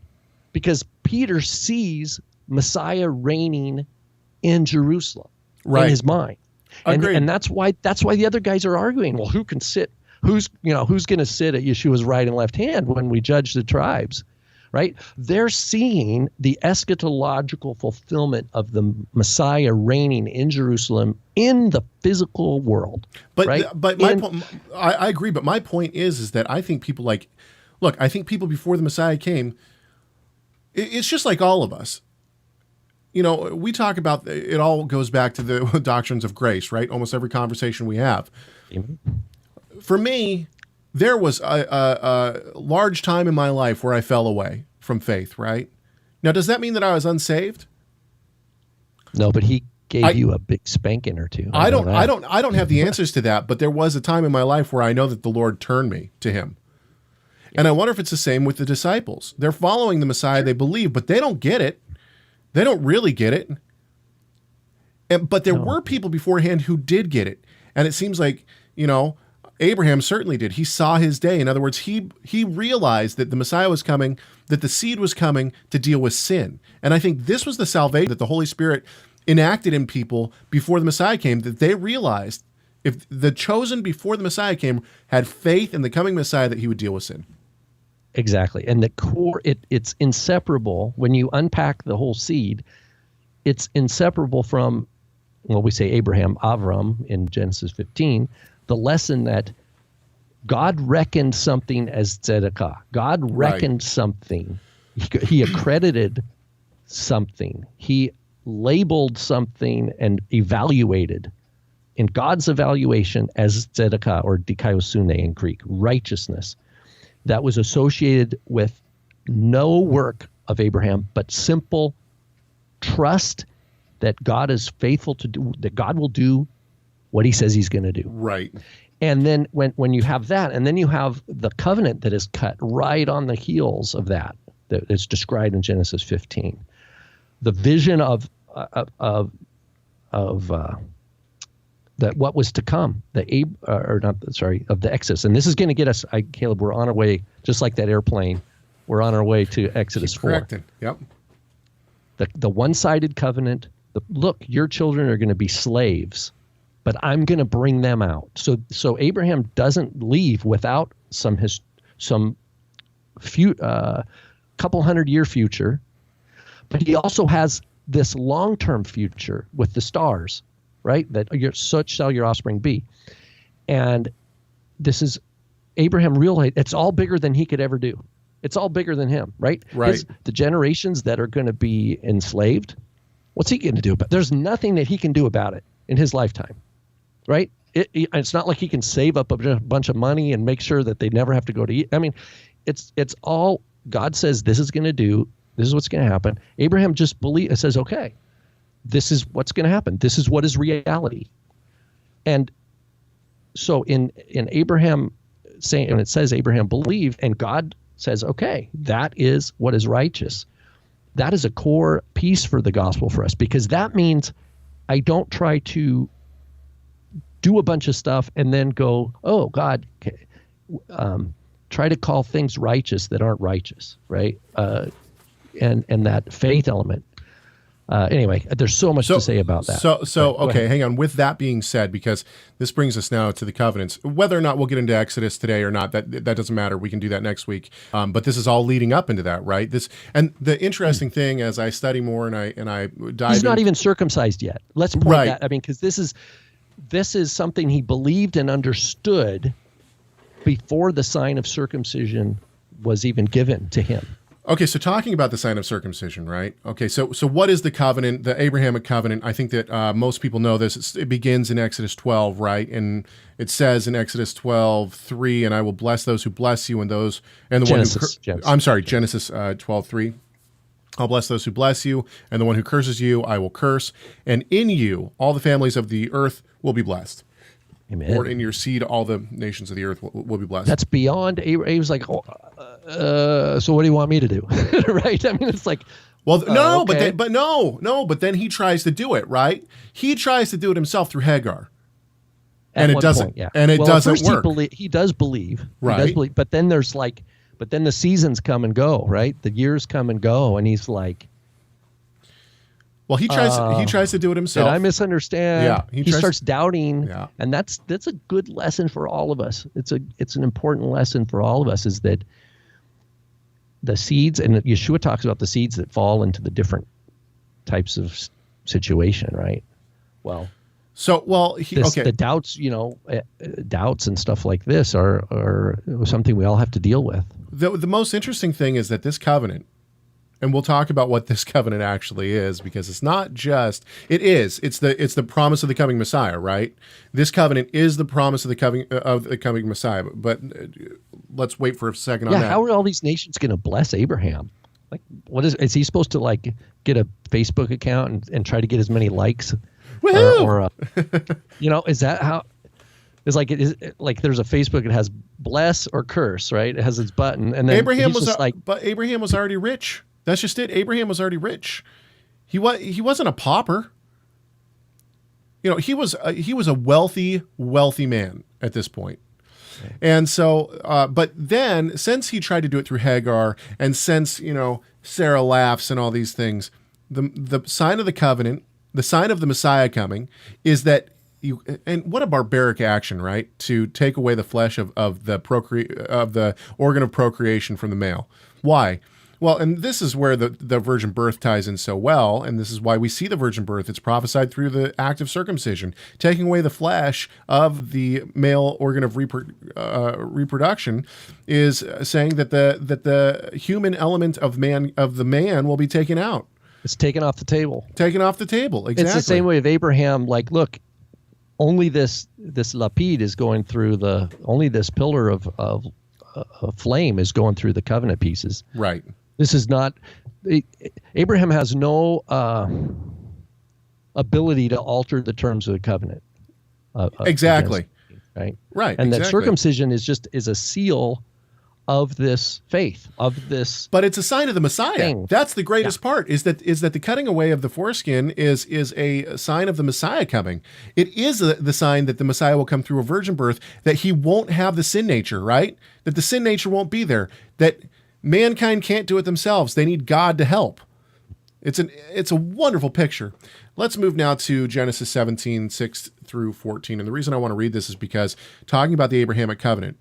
Because Peter sees Messiah reigning in Jerusalem in his mind. And that's why the other guys are arguing, well, who can sit? Who's going to sit at Yeshua's right and left hand when we judge the tribes? Right? They're seeing the eschatological fulfillment of the Messiah reigning in Jerusalem in the physical world. But right? I agree. But my point is that I think people I think people before the Messiah came, it's just like all of us. We talk about, it all goes back to the doctrines of grace, right? Almost every conversation we have. Mm-hmm. For me, there was a large time in my life where I fell away from faith, right? Now, does that mean that I was unsaved? No, but he gave you a big spanking or two. I don't have the answers to that, but there was a time in my life where I know that the Lord turned me to him. And I wonder if it's the same with the disciples. They're following the Messiah, they believe, but they don't get it. They don't really get it. But there were people beforehand who did get it. And it seems like, Abraham certainly did. He saw his day. In other words, he realized that the Messiah was coming, that the seed was coming to deal with sin. And I think this was the salvation that the Holy Spirit enacted in people before the Messiah came, that they realized if the chosen before the Messiah came had faith in the coming Messiah, that he would deal with sin. Exactly. And the core, it's inseparable. When you unpack the whole seed, it's inseparable from, we say Avram in Genesis 15, the lesson that God reckoned something as tzedakah. God reckoned something. He accredited something. He labeled something and evaluated in God's evaluation as tzedakah, or dikaiosune in Greek, righteousness, that was associated with no work of Abraham, but simple trust that God is faithful to do, that God will do what he says he's going to do. Right. And then when you have that, and then you have the covenant that is cut right on the heels of that is described in Genesis 15. The vision of that what was to come, of the Exodus. And this is going to get us, Caleb, we're on our way, just like that airplane, we're on our way to Exodus 4. Corrected. Yep. The one-sided covenant, look, your children are going to be slaves, but I'm going to bring them out. So Abraham doesn't leave without some couple 100-year future, but he also has this long-term future with the stars, right? That such shall your offspring be. And this is, Abraham realized it's all bigger than he could ever do. It's all bigger than him, right? Right. The generations that are going to be enslaved, what's he going to do about it? There's nothing that he can do about it in his lifetime, right? It's not like he can save up a bunch of money and make sure that they never have to go to eat. I mean, it's all God says this is going to do. This is what's going to happen. Abraham just says, okay, this is what's going to happen. This is what is reality. And so in Abraham saying, and it says Abraham believed, and God says, okay, that is what is righteous. That is a core piece for the gospel for us, because that means I don't try to do a bunch of stuff and then go, oh, God, try to call things righteous that aren't righteous, right? And that faith element. Anyway, there's so much to say about that. Okay, hang on. With that being said, because this brings us now to the covenants, whether or not we'll get into Exodus today or not, that doesn't matter. We can do that next week. But this is all leading up into that, right? And the interesting thing, as I study more and I dive, he's not even circumcised yet. Let's point that. I mean, because this is something he believed and understood before the sign of circumcision was even given to him. Okay, so talking about the sign of circumcision, right? Okay, so what is the covenant, the Abrahamic covenant? I think that most people know this. It begins in Exodus 12, right? And it says in Exodus 12:3, and I will bless those who bless you, and the Genesis, Genesis 12:3. I'll bless those who bless you, and the one who curses you, I will curse. And in you, all the families of the earth will be blessed. Amen. Or in your seed, all the nations of the earth will be blessed. That's beyond. He was like, so what do you want me to do? Right? I mean, it's like, well, no, okay. but then he tries to do it, right? He tries to do it himself through Hagar. And it doesn't. Yeah. And it doesn't work. He does believe. Right. He does believe, but then then the seasons come and go, right? The years come and go, and he's like, well, he tries to do it himself. Did I misunderstand? Yeah, he starts doubting. Yeah. And that's a good lesson for all of us. It's an important lesson for all of us, is that the seeds, and Yeshua talks about the seeds that fall into the different types of situation, right? Well, the doubts, doubts and stuff like this are something we all have to deal with. The most interesting thing is that this covenant, and we'll talk about what this covenant actually is, because it's not just, it's the promise of the coming Messiah, right? This covenant is the promise of the coming Messiah. But let's wait for a second on that. How are all these nations going to bless Abraham? Like, is he supposed to like get a Facebook account and try to get as many likes? Or is that how? It's like there's a Facebook that has bless or curse, right? It has its button, and then but Abraham was already rich. That's just it. Abraham was already rich. He wasn't a pauper. He was a wealthy man at this point. Okay. And so, but then since he tried to do it through Hagar, and since Sarah laughs and all these things, the sign of the covenant, the sign of the Messiah coming, is that and what a barbaric action, right? To take away the flesh of the organ of procreation from the male. Why? Well, and this is where the virgin birth ties in so well, and this is why we see the virgin birth. It's prophesied through the act of circumcision, taking away the flesh of the male organ of reproduction, is saying that the human element of the man will be taken out. It's taken off the table. Taken off the table. Exactly. It's the same way of Abraham. Like, look, only this lapid is going through only this pillar of flame is going through the covenant pieces. Right. This is not, Abraham has no ability to alter the terms of the covenant. Exactly. Right. Right. And exactly. that circumcision is a seal of this faith, of this. But it's a sign of the Messiah. Thing. That's the greatest part, is that the cutting away of the foreskin is a sign of the Messiah coming. It is the sign that the Messiah will come through a virgin birth, that he won't have the sin nature, right? That the sin nature won't be there, that mankind can't do it themselves. They need God to help. It's a wonderful picture. Let's move now to Genesis 17, 6 through 14. And the reason I want to read this is because talking about the Abrahamic Covenant,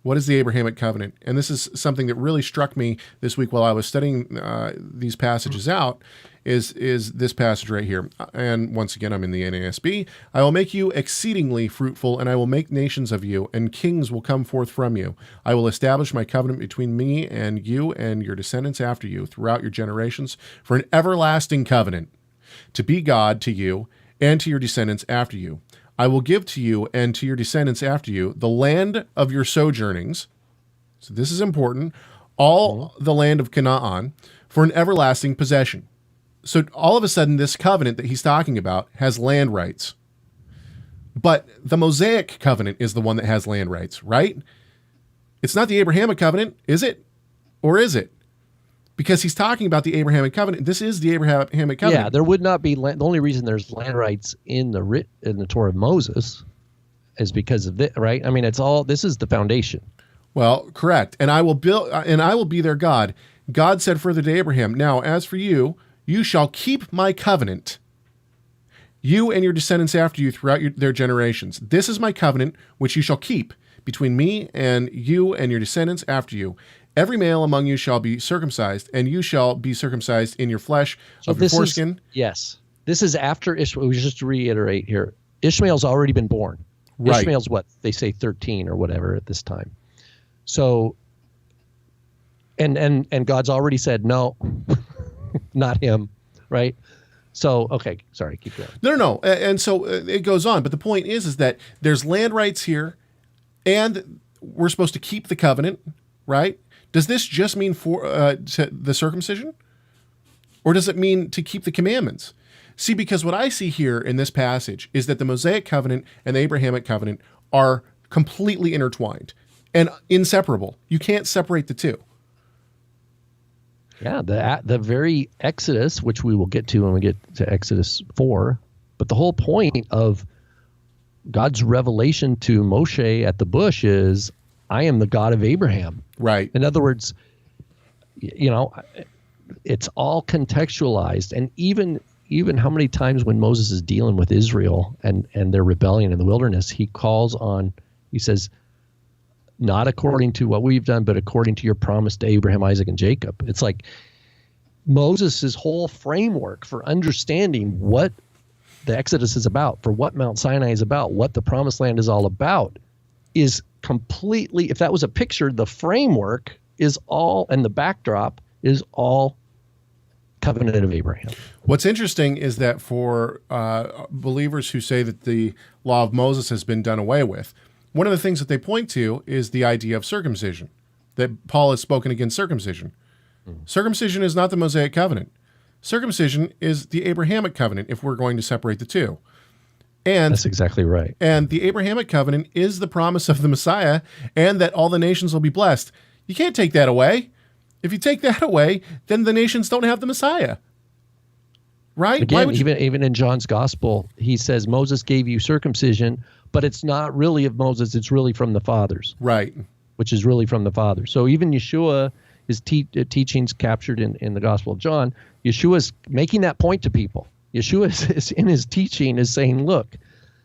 what is the Abrahamic Covenant? And this is something that really struck me this week while I was studying these passages out, is this passage right here. And once again, I'm in the NASB. I will make you exceedingly fruitful, and I will make nations of you, and kings will come forth from you. I will establish my covenant between me and you and your descendants after you throughout your generations for an everlasting covenant, to be God to you and to your descendants after you. I will give to you and to your descendants after you the land of your sojournings. So this is important. All the land of Canaan for an everlasting possession. So all of a sudden, this covenant that he's talking about has land rights. But the Mosaic covenant is the one that has land rights, right? It's not the Abrahamic covenant, is it? Or is it? Because he's talking about the Abrahamic covenant. This is the Abrahamic covenant. Yeah, there would not be land. The only reason there's land rights in the Torah of Moses is because of this, right? I mean, this is the foundation. Well, correct. And I will be their God. God said further to Abraham, now, as for you, you shall keep my covenant, you and your descendants after you throughout their generations. This is my covenant, which you shall keep between me and you and your descendants after you. Every male among you shall be circumcised, and you shall be circumcised in your flesh of your foreskin. Yes. This is after Ishmael. Just to reiterate here, Ishmael's already been born. Right. Ishmael's what? They say 13 or whatever at this time. So, and God's already said, no, not him, right? So, okay, sorry, keep going. No. And so it goes on. But the point is that there's land rights here, and we're supposed to keep the covenant, right? Does this just mean for the circumcision? Or does it mean to keep the commandments? See, because what I see here in this passage is that the Mosaic covenant and the Abrahamic covenant are completely intertwined and inseparable. You can't separate the two. Yeah, the very Exodus, which we will get to when we get to Exodus 4, but the whole point of God's revelation to Moshe at the bush is, I am the God of Abraham. Right. In other words, it's all contextualized. And even how many times when Moses is dealing with Israel and their rebellion in the wilderness, he says, not according to what we've done, but according to your promise to Abraham, Isaac, and Jacob. It's like Moses' whole framework for understanding what the Exodus is about, for what Mount Sinai is about, what the promised land is all about, is completely, if that was a picture, the framework is all, and the backdrop is all covenant of Abraham. What's interesting is that for believers who say that the law of Moses has been done away with, one of the things that they point to is the idea of circumcision, that Paul has spoken against circumcision. Circumcision is not the Mosaic covenant. Circumcision is the Abrahamic covenant, if we're going to separate the two. And that's exactly right. And the Abrahamic covenant is the promise of the Messiah and that all the nations will be blessed. You can't take that away. If you take that away, then the nations don't have the Messiah. Right? Again, even in John's gospel, he says Moses gave you circumcision, but it's not really of Moses, it's really from the fathers. Right. Which is really from the fathers. So even Yeshua, his teachings captured in the Gospel of John, Yeshua's making that point to people. Yeshua is in his teaching is saying, look,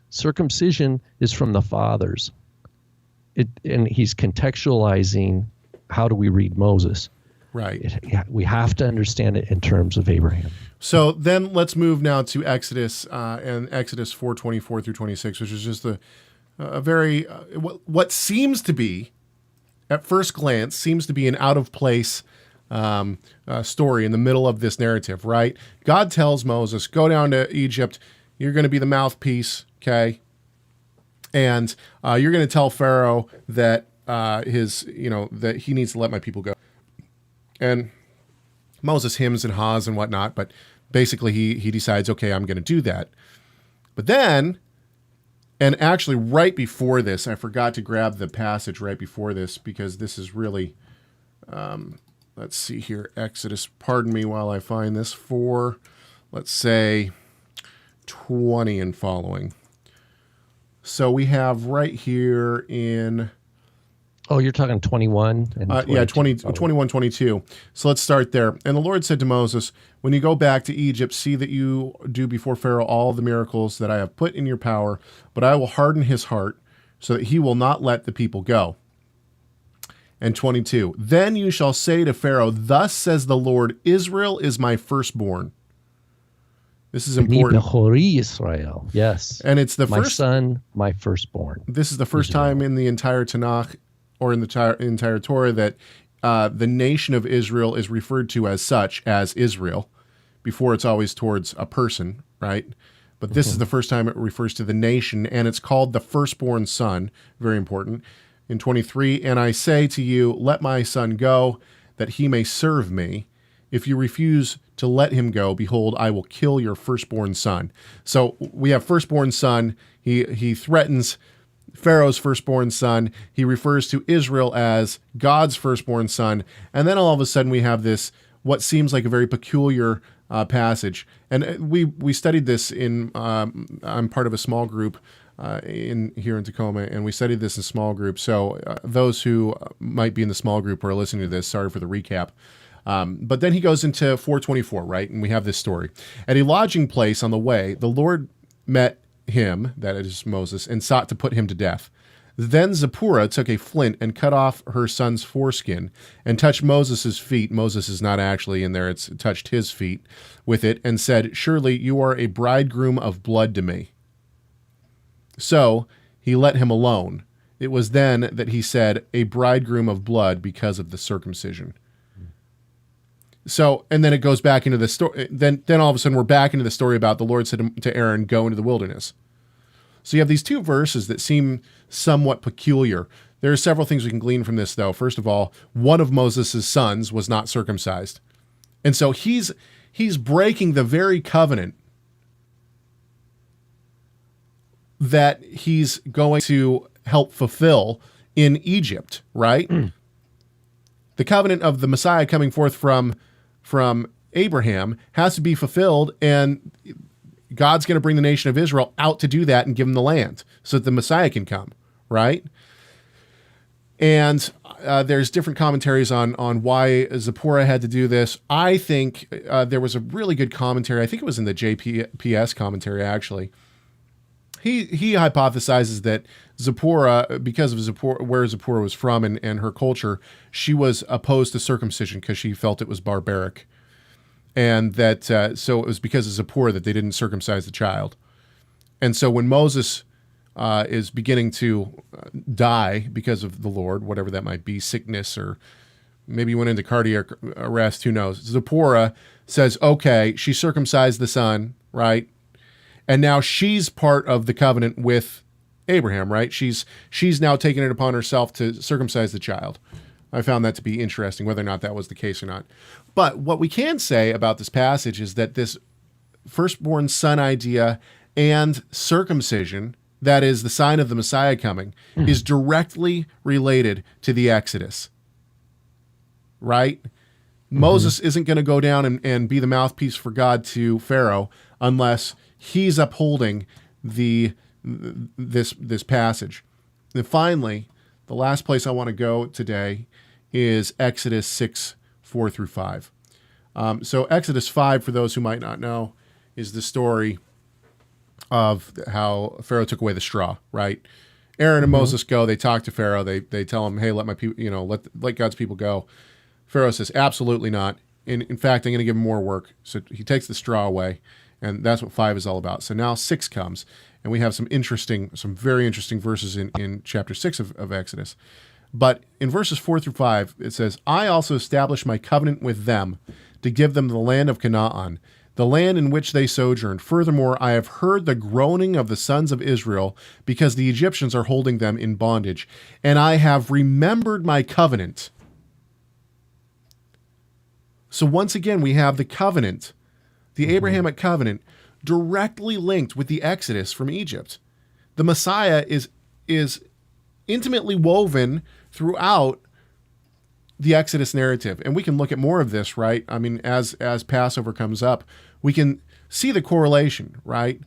circumcision is from the fathers. And he's contextualizing how do we read Moses. Right. We have to understand it in terms of Abraham. So then let's move now to Exodus and Exodus 4:24 through 26, which is just a very, what seems to be, at first glance, seems to be an out-of-place story in the middle of this narrative, right? God tells Moses, go down to Egypt. You're going to be the mouthpiece, okay? And you're going to tell Pharaoh that that he needs to let my people go. And Moses hems and haws and whatnot, but basically he decides, okay, I'm going to do that. But then, and actually right before this, I forgot to grab the passage right before this because this is really, let's see here, Exodus, pardon me while I find this, for, let's say, 20 and following. So we have right here in... Oh, you're talking 21? And 21, 22. So let's start there. And the Lord said to Moses, when you go back to Egypt, see that you do before Pharaoh all the miracles that I have put in your power, but I will harden his heart so that he will not let the people go. And 22, then you shall say to Pharaoh, thus says the Lord, Israel is my firstborn. This is important. Israel. Yes. And it's my son, my firstborn. This is the first time in the entire Tanakh, or in the entire Torah, that the nation of Israel is referred to as such, as Israel. Before, it's always towards a person, right? But this is the first time it refers to the nation, and it's called the firstborn son. Very important. In 23, and I say to you, let my son go, that he may serve me. If you refuse to let him go, behold, I will kill your firstborn son. So we have firstborn son. He threatens Pharaoh's firstborn son. He refers to Israel as God's firstborn son. And then all of a sudden we have this, what seems like a very peculiar passage. And we studied this I'm part of a small group in here in Tacoma, and we studied this in small groups. So those who might be in the small group or are listening to this, sorry for the recap. But then he goes into 424, right? And we have this story. At a lodging place on the way, the Lord met him, that is Moses, and sought to put him to death. Then Zipporah took a flint and cut off her son's foreskin and touched Moses' feet. Moses is not actually in there. It's touched his feet with it and said, "Surely you are a bridegroom of blood to me." So he let him alone. It was then that he said, "A bridegroom of blood," because of the circumcision. So, and then it goes back into the story. Then all of a sudden we're back into the story about the Lord said to Aaron, "Go into the wilderness." So you have these two verses that seem somewhat peculiar. There are several things we can glean from this, though. First of all, one of Moses' sons was not circumcised. And so he's breaking the very covenant that he's going to help fulfill in Egypt, right? The covenant of the Messiah coming forth from Abraham has to be fulfilled, and God's going to bring the nation of Israel out to do that and give them the land so that the Messiah can come, right? And there's different commentaries on why Zipporah had to do this. I think there was a really good commentary. I think it was in the JPS commentary, actually. He hypothesizes that Zipporah, because of where Zipporah was from and her culture, she was opposed to circumcision because she felt it was barbaric. And that so it was because of Zipporah that they didn't circumcise the child. And so when Moses is beginning to die because of the Lord, whatever that might be, sickness, or maybe he went into cardiac arrest, who knows. Zipporah says, okay, she circumcised the son, right? And now she's part of the covenant with Abraham, right? She's now taken it upon herself to circumcise the child. I found that to be interesting, whether or not that was the case or not. But what we can say about this passage is that this firstborn son idea and circumcision, that is the sign of the Messiah coming, is directly related to the Exodus, right? Moses isn't going to go down and be the mouthpiece for God to Pharaoh unless he's upholding this passage. And finally, the last place I want to go today is Exodus 6, 4 through 5. So Exodus 5, for those who might not know, is the story of how Pharaoh took away the straw, right? Aaron and Moses go, they talk to Pharaoh, they tell him, hey, let my people, let God's people go. Pharaoh says, absolutely not. In fact, I'm going to give him more work. So he takes the straw away, and that's what 5 is all about. So now 6 comes, and we have some very interesting verses in chapter 6 of Exodus. But in verses 4 through 5, it says, I also established my covenant with them to give them the land of Canaan, the land in which they sojourned. Furthermore, I have heard the groaning of the sons of Israel because the Egyptians are holding them in bondage, and I have remembered my covenant. So once again, we have the covenant, the Abrahamic covenant, directly linked with the Exodus from Egypt. The Messiah is intimately woven throughout the Exodus narrative. And we can look at more of this, right? I mean, as Passover comes up, we can see the correlation, right?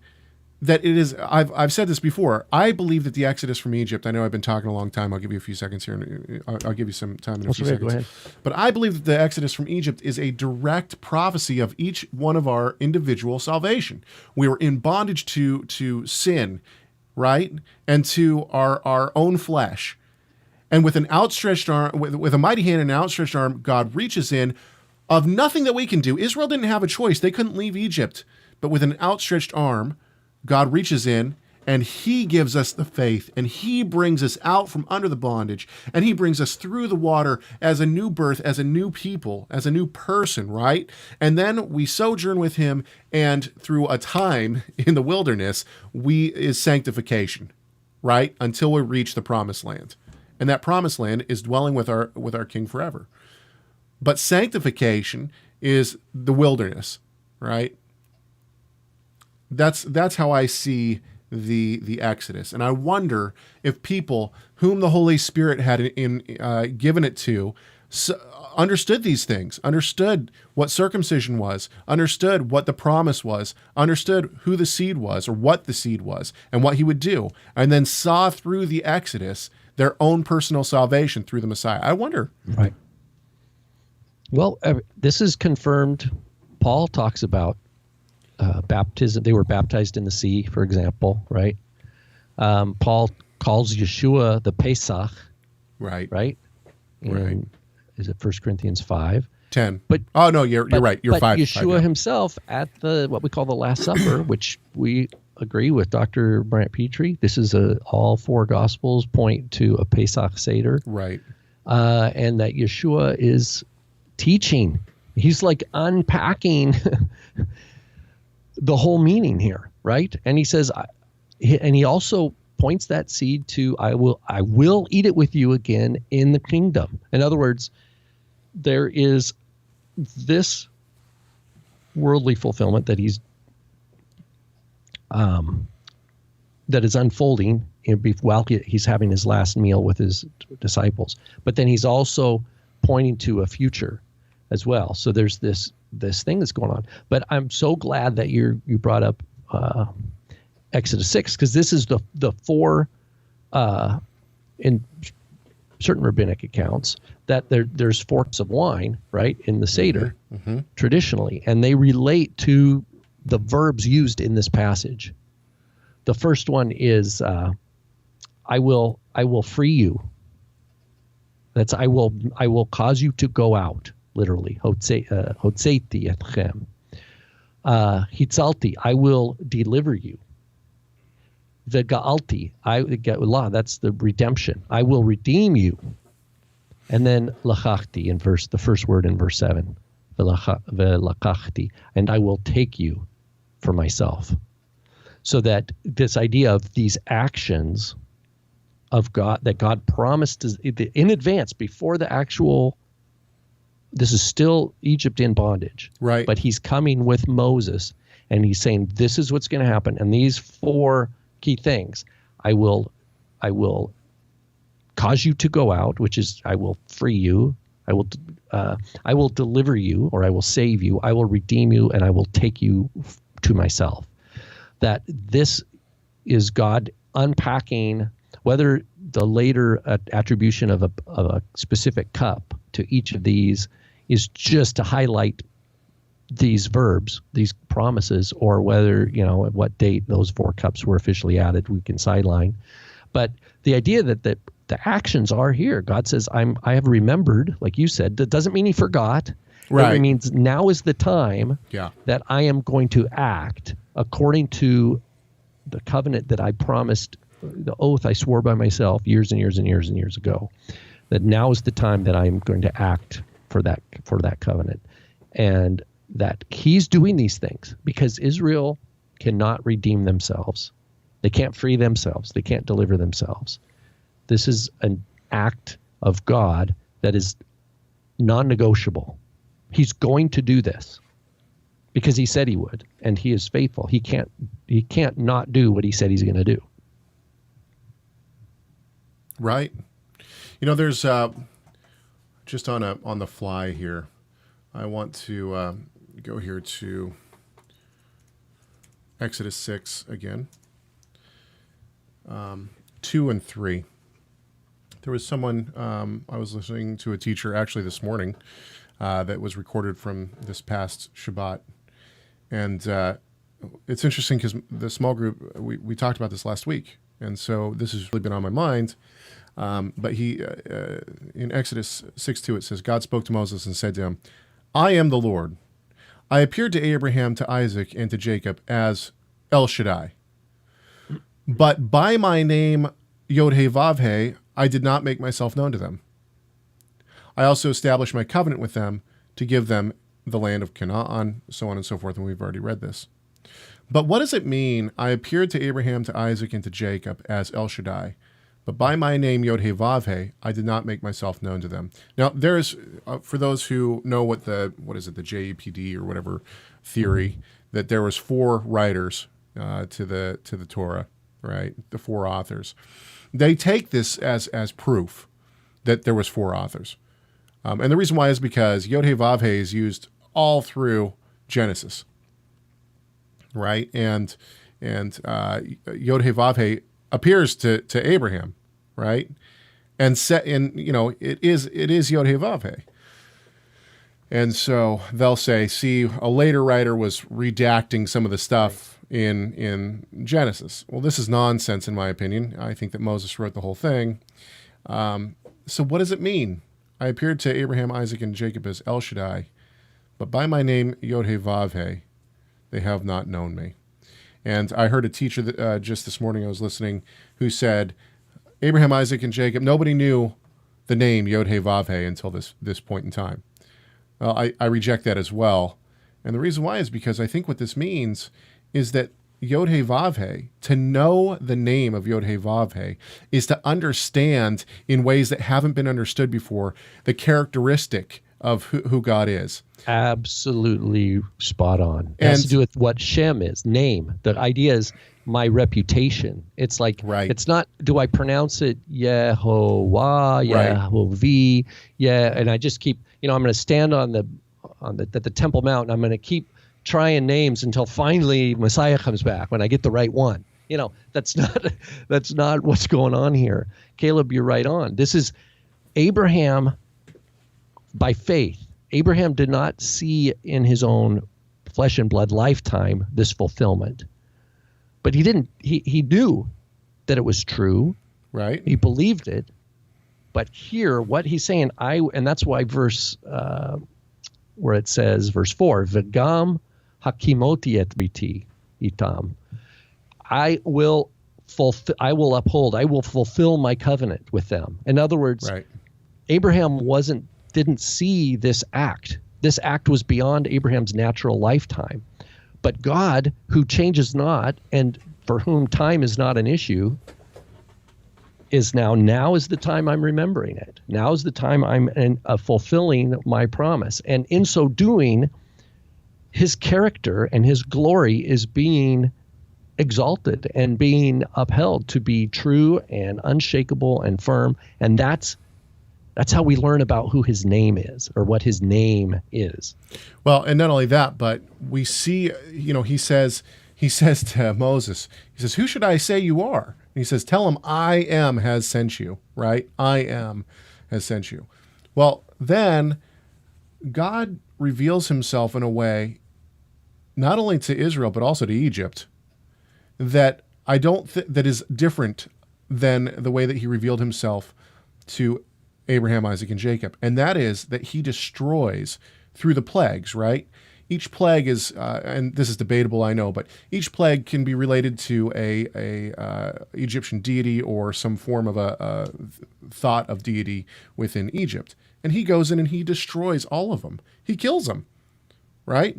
That it is, I've said this before, I believe that the Exodus from Egypt, I know I've been talking a long time, I'll give you a few seconds here, and I'll give you some time in a few seconds. Go ahead. But I believe that the Exodus from Egypt is a direct prophecy of each one of our individual salvation. We were in bondage to sin, right? And to our own flesh. And with an outstretched arm, with a mighty hand and an outstretched arm, God reaches in of nothing that we can do. Israel didn't have a choice. They couldn't leave Egypt. But with an outstretched arm, God reaches in and he gives us the faith, and he brings us out from under the bondage, and he brings us through the water as a new birth, as a new people, as a new person, right? And then we sojourn with him, and through a time in the wilderness, is sanctification, right? Until we reach the promised land. And that promised land is dwelling with our King forever. But sanctification is the wilderness, right? That's how I see the Exodus. And I wonder if people whom the Holy Spirit had given it to understood these things, understood what circumcision was, understood what the promise was, understood who the seed was or what the seed was and what he would do, and then saw through the Exodus their own personal salvation through the Messiah. I wonder. Right. Well, this is confirmed. Paul talks about baptism. They were baptized in the sea, for example, right? Paul calls Yeshua the Pesach. Right. Right? Right. Is it 1 Corinthians 5? 10. But oh no, you're right. You're but 5. Yeshua 5, himself at the what we call the Last Supper, which we agree with Dr. Brant Petrie. This is all 4 Gospels point to a Pesach Seder, right? And that Yeshua is teaching. He's like unpacking the whole meaning here, right? And he says, and he also points that seed to I will eat it with you again in the kingdom. In other words, there is this worldly fulfillment that that is unfolding while he's having his last meal with his disciples. But then he's also pointing to a future as well. So there's this thing that's going on. But I'm so glad that you brought up Exodus 6, because this is the 4 in certain rabbinic accounts that there's 4 cups of wine, right, in the Seder, traditionally, and they relate to the verbs used in this passage. The first one is I will free you. That's I will cause you to go out, literally. Hotzeiti etchem. Hitzalti, I will deliver you. V'ga'alti, that's the redemption. I will redeem you. And then lachachti the first word in verse 7. V'lakachti, and I will take you for myself. So that this idea of these actions of God, that God promised in advance before the actual, this is still Egypt in bondage. Right. But he's coming with Moses and he's saying, this is what's going to happen. And these 4 key things, I will cause you to go out, which is I will free you. I will deliver you, or I will save you. I will redeem you, and I will take you to myself. That this is God unpacking whether the later attribution of a specific cup to each of these is just to highlight these verbs, these promises, or whether, at what date those 4 cups were officially added, we can sideline. But the idea that the actions are here. God says, I have remembered, like you said. That doesn't mean he forgot. Right. It means now is the time that I am going to act according to the covenant that I promised, the oath I swore by myself years and years and years and years ago. That now is the time that I am going to act for that covenant. And that he's doing these things because Israel cannot redeem themselves. They can't free themselves. They can't deliver themselves. This is an act of God that is non-negotiable. He's going to do this because he said he would, and he is faithful. He can't not do what he said he's going to do. Right. There's just on the fly here. I want to go here to Exodus 6 again. 2 and 3. There was someone, I was listening to a teacher actually this morning that was recorded from this past Shabbat. And it's interesting because the small group, we talked about this last week. And so this has really been on my mind. But he, in Exodus 6:2, it says, God spoke to Moses and said to him, I am the Lord. I appeared to Abraham, to Isaac, and to Jacob as El Shaddai. But by my name, Yod-Heh-Vav-Heh, I did not make myself known to them. I also established my covenant with them to give them the land of Canaan, so on and so forth, and we've already read this. But what does it mean, I appeared to Abraham, to Isaac, and to Jacob as El Shaddai, but by my name, Yod-Heh-Vav-Heh, I did not make myself known to them. Now, there's, for those who know what the JEPD or whatever theory, that there was 4 writers to the Torah, right? The 4 authors. They take this as proof that there was 4 authors. And the reason why is because Yod-Heh-Vav-Heh is used all through Genesis, right? And Yod-Heh-Vav-Heh appears to Abraham, right? And set in, it is Yod-Heh-Vav-Heh. And so they'll say, see, a later writer was redacting some of the stuff in Genesis. Well, this is nonsense, in my opinion. I think that Moses wrote the whole thing. So what does it mean? I appeared to Abraham, Isaac, and Jacob as El Shaddai, but by my name, Yod-Heh-Vav-Heh, they have not known me. And I heard a teacher that, just this morning I was listening who said, Abraham, Isaac, and Jacob, nobody knew the name Yod-Heh-Vav-Heh until this point in time. Well, I reject that as well. And the reason why is because I think what this means is that Yod-Heh-Vav-Heh, to know the name of Yod-Heh-Vav-Heh, is to understand in ways that haven't been understood before the characteristic of who God is. Absolutely spot on. It has to do with what Shem is, name. The idea is my reputation. It's like, It's not, do I pronounce it Yehovah, Yehovah, and I just keep, I'm going to stand at the Temple Mount, and I'm going to keep trying names until finally Messiah comes back when I get the right one. That's not what's going on here. Caleb, you're right on. This is Abraham by faith. Abraham did not see in his own flesh and blood lifetime this fulfillment. But he knew that it was true. Right. He believed it. But here, what he's saying, and that's why verse, where it says, verse 4, V'gam hakimoti et briti itam. I will uphold, I will fulfill my covenant with them. In other words, Abraham didn't see this act. This act was beyond Abraham's natural lifetime. But God, who changes not, and for whom time is not an issue, is now is the time I'm remembering it. Now is the time I'm fulfilling my promise. And in so doing, his character and his glory is being exalted and being upheld to be true and unshakable and firm. And that's how we learn about who his name is, or what his name is. Well, and not only that, but we see, he says to Moses, he says, who should I say you are? And he says, tell him I am has sent you, right? I am has sent you. Well, then God reveals himself in a way, not only to Israel, but also to Egypt, that that is different than the way that he revealed himself to Abraham, Isaac, and Jacob. And that is that he destroys through the plagues, right? Each plague is, and this is debatable, I know, but each plague can be related to a Egyptian deity or some form of a thought of deity within Egypt. And he goes in and he destroys all of them. He kills them, right?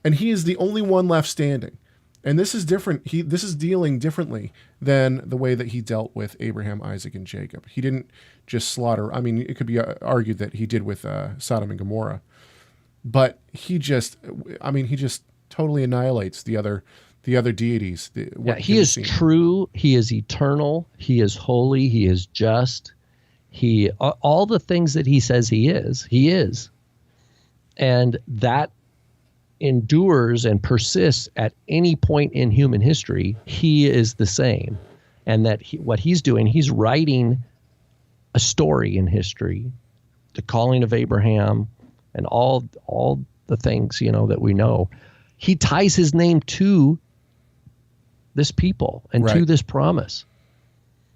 And he is the only one left standing. And this is different. This is dealing differently than the way that he dealt with Abraham, Isaac, and Jacob. He didn't just slaughter. I mean, it could be argued that he did with Sodom and Gomorrah, but he just totally annihilates the other deities. He is true. He is eternal. He is holy. He is just. All the things that he says he is, and that endures and persists at any point in human history. He is the same, and that what he's doing, he's writing a story in history, the calling of Abraham, and all the things that we know. He ties his name to this people and to this promise.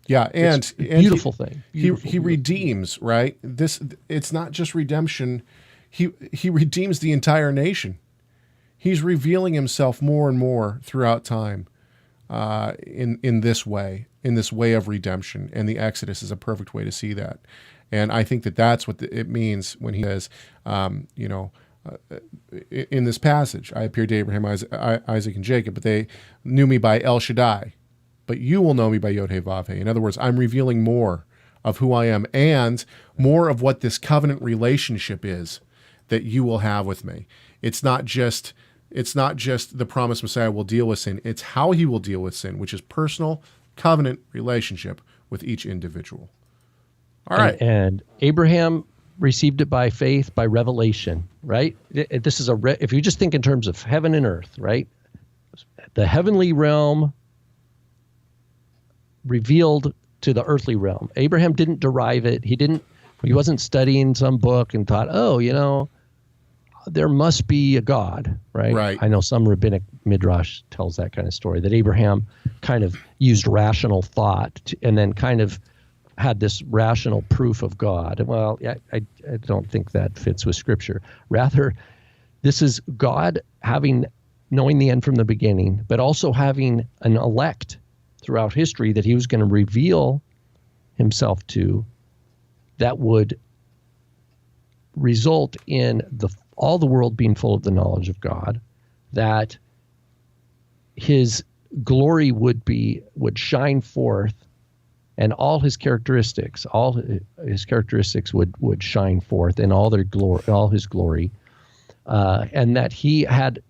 Yeah, and it's a beautiful thing. He redeems, right? It's not just redemption. He redeems the entire nation. He's revealing himself more and more throughout time in this way of redemption. And the Exodus is a perfect way to see that. And I think that that's what it means when he says, in this passage, I appeared to Abraham, Isaac, and Jacob, but they knew me by El Shaddai. But you will know me by Yod-Heh-Vav-Heh. In other words, I'm revealing more of who I am and more of what this covenant relationship is that you will have with me. It's not just the promised Messiah will deal with sin. It's how he will deal with sin, which is personal covenant relationship with each individual. All right. And Abraham received it by faith, by revelation, right? This is if you just think in terms of heaven and earth, right? The heavenly realm revealed to the earthly realm. Abraham didn't derive it. He wasn't studying some book and thought, there must be a God, right? Right. I know some rabbinic midrash tells that kind of story, that Abraham kind of used rational thought and then kind of had this rational proof of God. Well, I don't think that fits with Scripture. Rather, this is God knowing the end from the beginning, but also having an elect throughout history that he was going to reveal himself to, that would result in all the world being full of the knowledge of God, that his glory would shine forth, and all his characteristics would shine forth in all their glory, all his glory, and that he had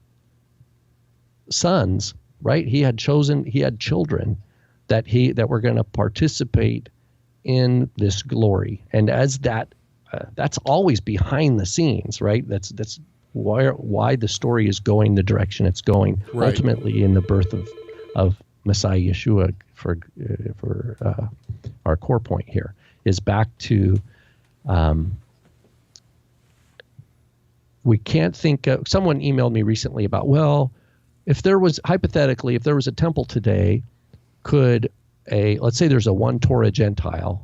sons, right? He had children that were going to participate in this glory, and as that's always behind the scenes, right? That's why the story is going the direction it's going. Right. Ultimately, in the birth of Messiah Yeshua, for our core point here, is back to we can't think of. Someone emailed me recently about, well, if there was a temple today, let's say there's a one Torah Gentile,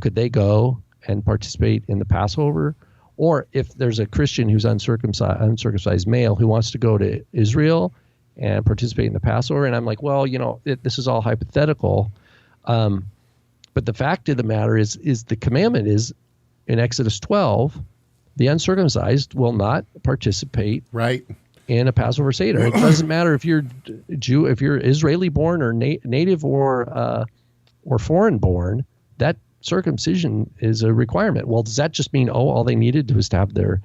could they go and participate in the Passover? Or if there's a Christian who's uncircumcised male who wants to go to Israel and participate in the Passover, and I'm like, well, this is all hypothetical. But the fact of the matter is the commandment is in Exodus 12, the uncircumcised will not participate in a Passover Seder. It doesn't matter if you're Jew, if you're Israeli born or native or foreign born, that circumcision is a requirement. Well, does that just mean, all they needed was to have their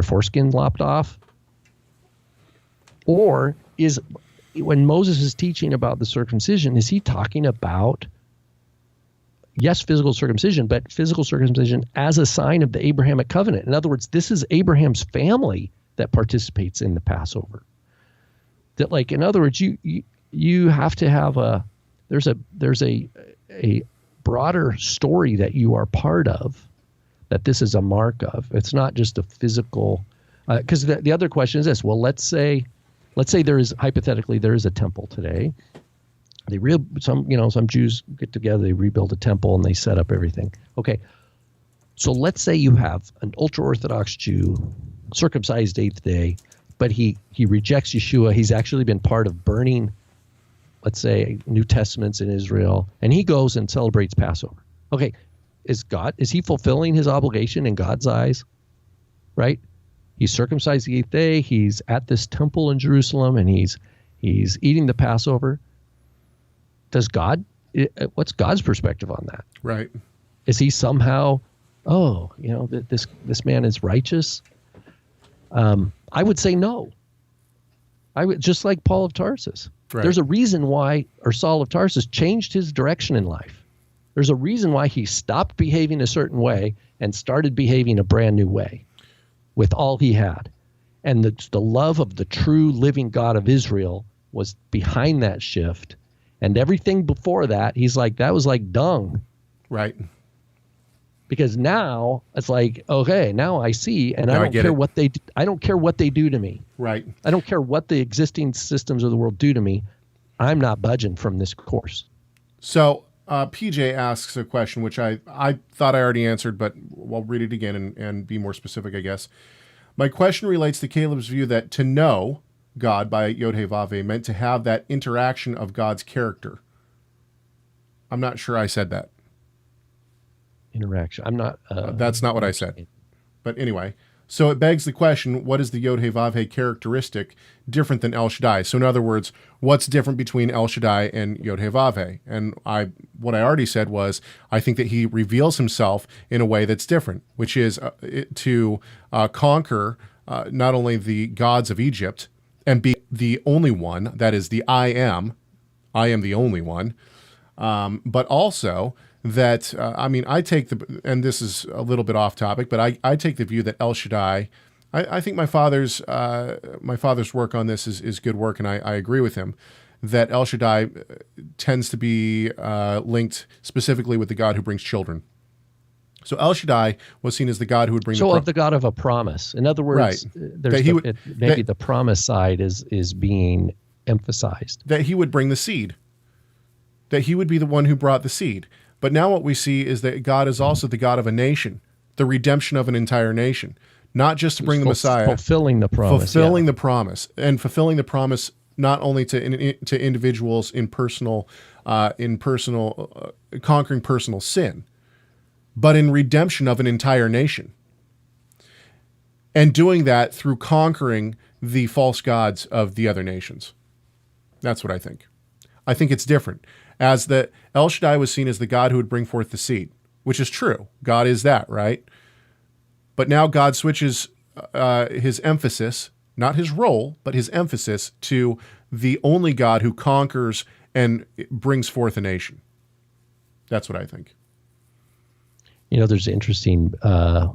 foreskin lopped off? Or when Moses is teaching about the circumcision, is he talking about, yes, physical circumcision, but physical circumcision as a sign of the Abrahamic Covenant? In other words, this is Abraham's family that participates in the Passover. That, like, in other words, you have to have there's a broader story that you are part of, that this is a mark of. It's not just a physical, because the other question is this. Well, let's say there is a temple today. Some Jews get together, they rebuild a temple and they set up everything. Okay. So let's say you have an ultra-Orthodox Jew, circumcised eighth day, but he rejects Yeshua. He's actually been part of burning, let's say, New Testaments in Israel, and he goes and celebrates Passover. Okay, is he fulfilling his obligation in God's eyes? Right? He's circumcised the eighth day. He's at this temple in Jerusalem, and he's eating the Passover. What's God's perspective on that? Right. Is he somehow, this man is righteous? I would say no. I would, just like Paul of Tarsus. Right. There's a reason why, or Saul of Tarsus, changed his direction in life. There's a reason why he stopped behaving a certain way and started behaving a brand new way with all he had. And the love of the true living God of Israel was behind that shift. And everything before that, he's like, that was like dung. Right. Because now it's like, okay, now I see, and I don't care what they do. I don't care what they do to me. Right. I don't care what the existing systems of the world do to me. I'm not budging from this course. So PJ asks a question, which I thought I already answered, but I'll read it again and be more specific, I guess. My question relates to Caleb's view that to know God by Yod-Heh-Vav-Heh meant to have that interaction of God's character. I'm not sure I said that. Interaction. I'm not. That's not what I said. But anyway, so it begs the question, what is the Yod-Heh-Vav-Heh characteristic different than El Shaddai? So in other words, what's different between El Shaddai and Yod-Heh-Vav-Heh? And what I already said was, I think that he reveals himself in a way that's different, which is to conquer not only the gods of Egypt and be the only one, that is the I am the only one, but also that, I take and this is a little bit off topic, but I take the view that El Shaddai, I think my father's work on this is good work, and I agree with him, that El Shaddai tends to be linked specifically with the God who brings children. So El Shaddai was seen as the God who would bring the God of a promise. In other words, right. maybe the promise side is being emphasized. That he would bring the seed. That he would be the one who brought the seed. But now what we see is that God is also the God of a nation, the redemption of an entire nation, not just to bring the Messiah. Fulfilling the promise. Fulfilling the promise, and fulfilling the promise not only to individuals in conquering personal sin, but in redemption of an entire nation. And doing that through conquering the false gods of the other nations. That's what I think. I think it's different. As the El Shaddai was seen as the God who would bring forth the seed, which is true. God is that, right? But now God switches his emphasis, not his role, but his emphasis to the only God who conquers and brings forth a nation. That's what I think. There's an interesting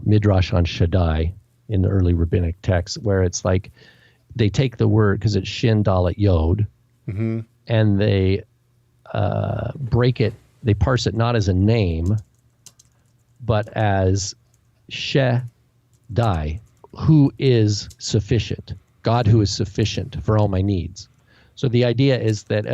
midrash on Shaddai in the early rabbinic text where it's like they take the word, because it's Shin Dalet Yod, mm-hmm. and they break it, they parse it not as a name, but as Shaddai, who is sufficient, God who is sufficient for all my needs. So the idea is that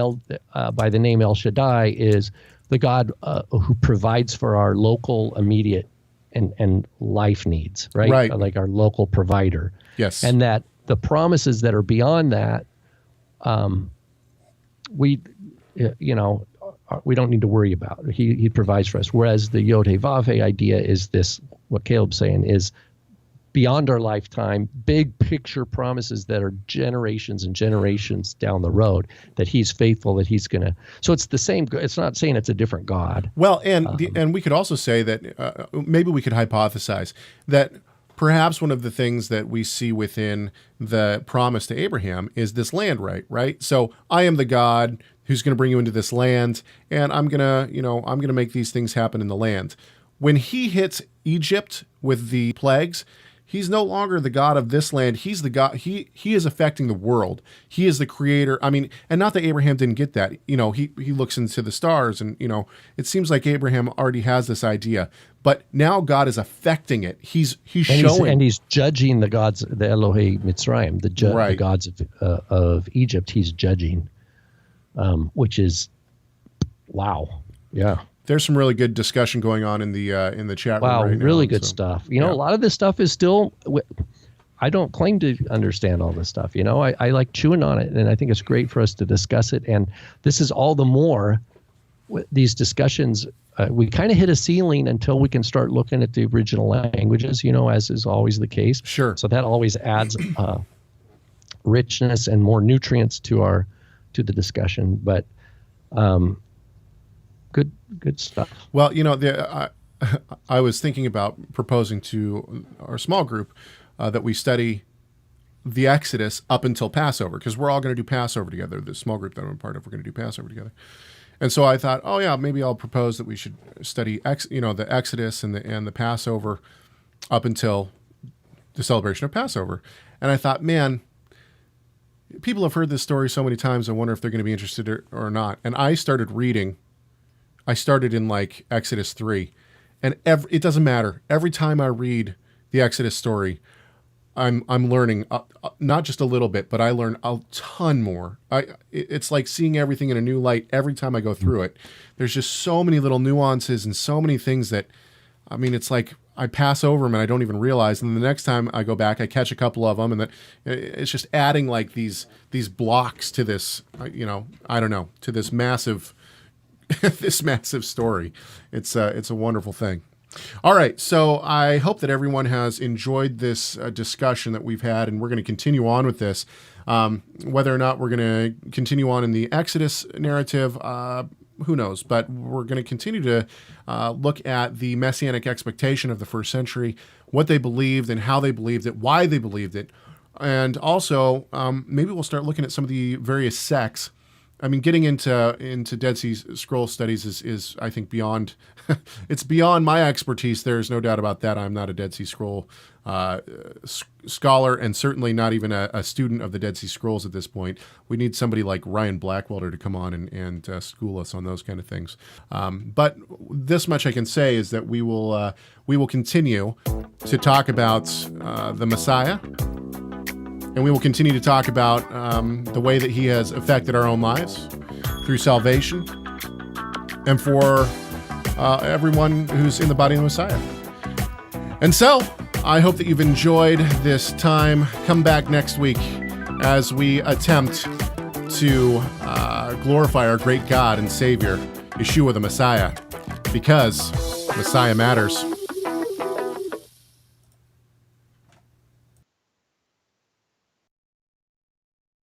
by the name El Shaddai is the God who provides for our local, immediate, and life needs, right? Right. Like our local provider. Yes. And that the promises that are beyond that, we don't need to worry about. He provides for us. Whereas the Yod He Vav He idea is this, what Caleb's saying is beyond our lifetime, big picture promises that are generations and generations down the road, that he's faithful, that he's going to. So it's the same. It's not saying it's a different God. Well, and we could also say that maybe we could hypothesize that perhaps one of the things that we see within the promise to Abraham is this land right? So I am the God who's going to bring you into this land, and I'm going to make these things happen in the land. When he hits Egypt with the plagues, he's no longer the God of this land. He's the God. He is affecting the world. He is the creator. And not that Abraham didn't get that. He looks into the stars, and it seems like Abraham already has this idea. But now God is affecting it. He's showing, and he's judging the gods, the Elohei Mitzrayim, the gods of Egypt. He's judging, which is, wow, yeah. There's some really good discussion going on in the chat room right now. Really good stuff. A lot of this stuff is still. I don't claim to understand all this stuff. I like chewing on it, and I think it's great for us to discuss it. And this is all the more these discussions. We kind of hit a ceiling until we can start looking at the original languages. As is always the case. Sure. So that always adds richness and more nutrients to the discussion. But. Good stuff. Well, I was thinking about proposing to our small group that we study the Exodus up until Passover, because we're all going to do Passover together. The small group that I'm a part of, we're going to do Passover together. And so I thought, maybe I'll propose that we should study the Exodus and the Passover up until the celebration of Passover. And I thought, man, people have heard this story so many times, I wonder if they're going to be interested or not. And I started reading. I started in Exodus 3, and it doesn't matter. Every time I read the Exodus story, I'm learning not just a little bit, but I learn a ton more. It's like seeing everything in a new light every time I go through it. There's just so many little nuances and so many things that, it's like I pass over them and I don't even realize. And the next time I go back, I catch a couple of them, and it's just adding these blocks to this, to this massive. This massive story. It's a wonderful thing. All right, so I hope that everyone has enjoyed this discussion that we've had, and we're going to continue on with this. Whether or not we're going to continue on in the Exodus narrative, who knows? But we're going to continue to look at the Messianic expectation of the first century, what they believed and how they believed it, why they believed it, and also maybe we'll start looking at some of the various sects I mean, getting into Dead Sea Scroll studies is I think beyond it's beyond my expertise. There's no doubt about that. I'm not a Dead Sea Scroll scholar, and certainly not even a student of the Dead Sea Scrolls at this point. We need somebody like Ryan Blackwelder to come on and school us on those kind of things. But this much I can say is that we will continue to talk about the Messiah. And we will continue to talk about the way that he has affected our own lives through salvation and for everyone who's in the body of the Messiah. And so, I hope that you've enjoyed this time. Come back next week as we attempt to glorify our great God and Savior, Yeshua the Messiah, because Messiah matters.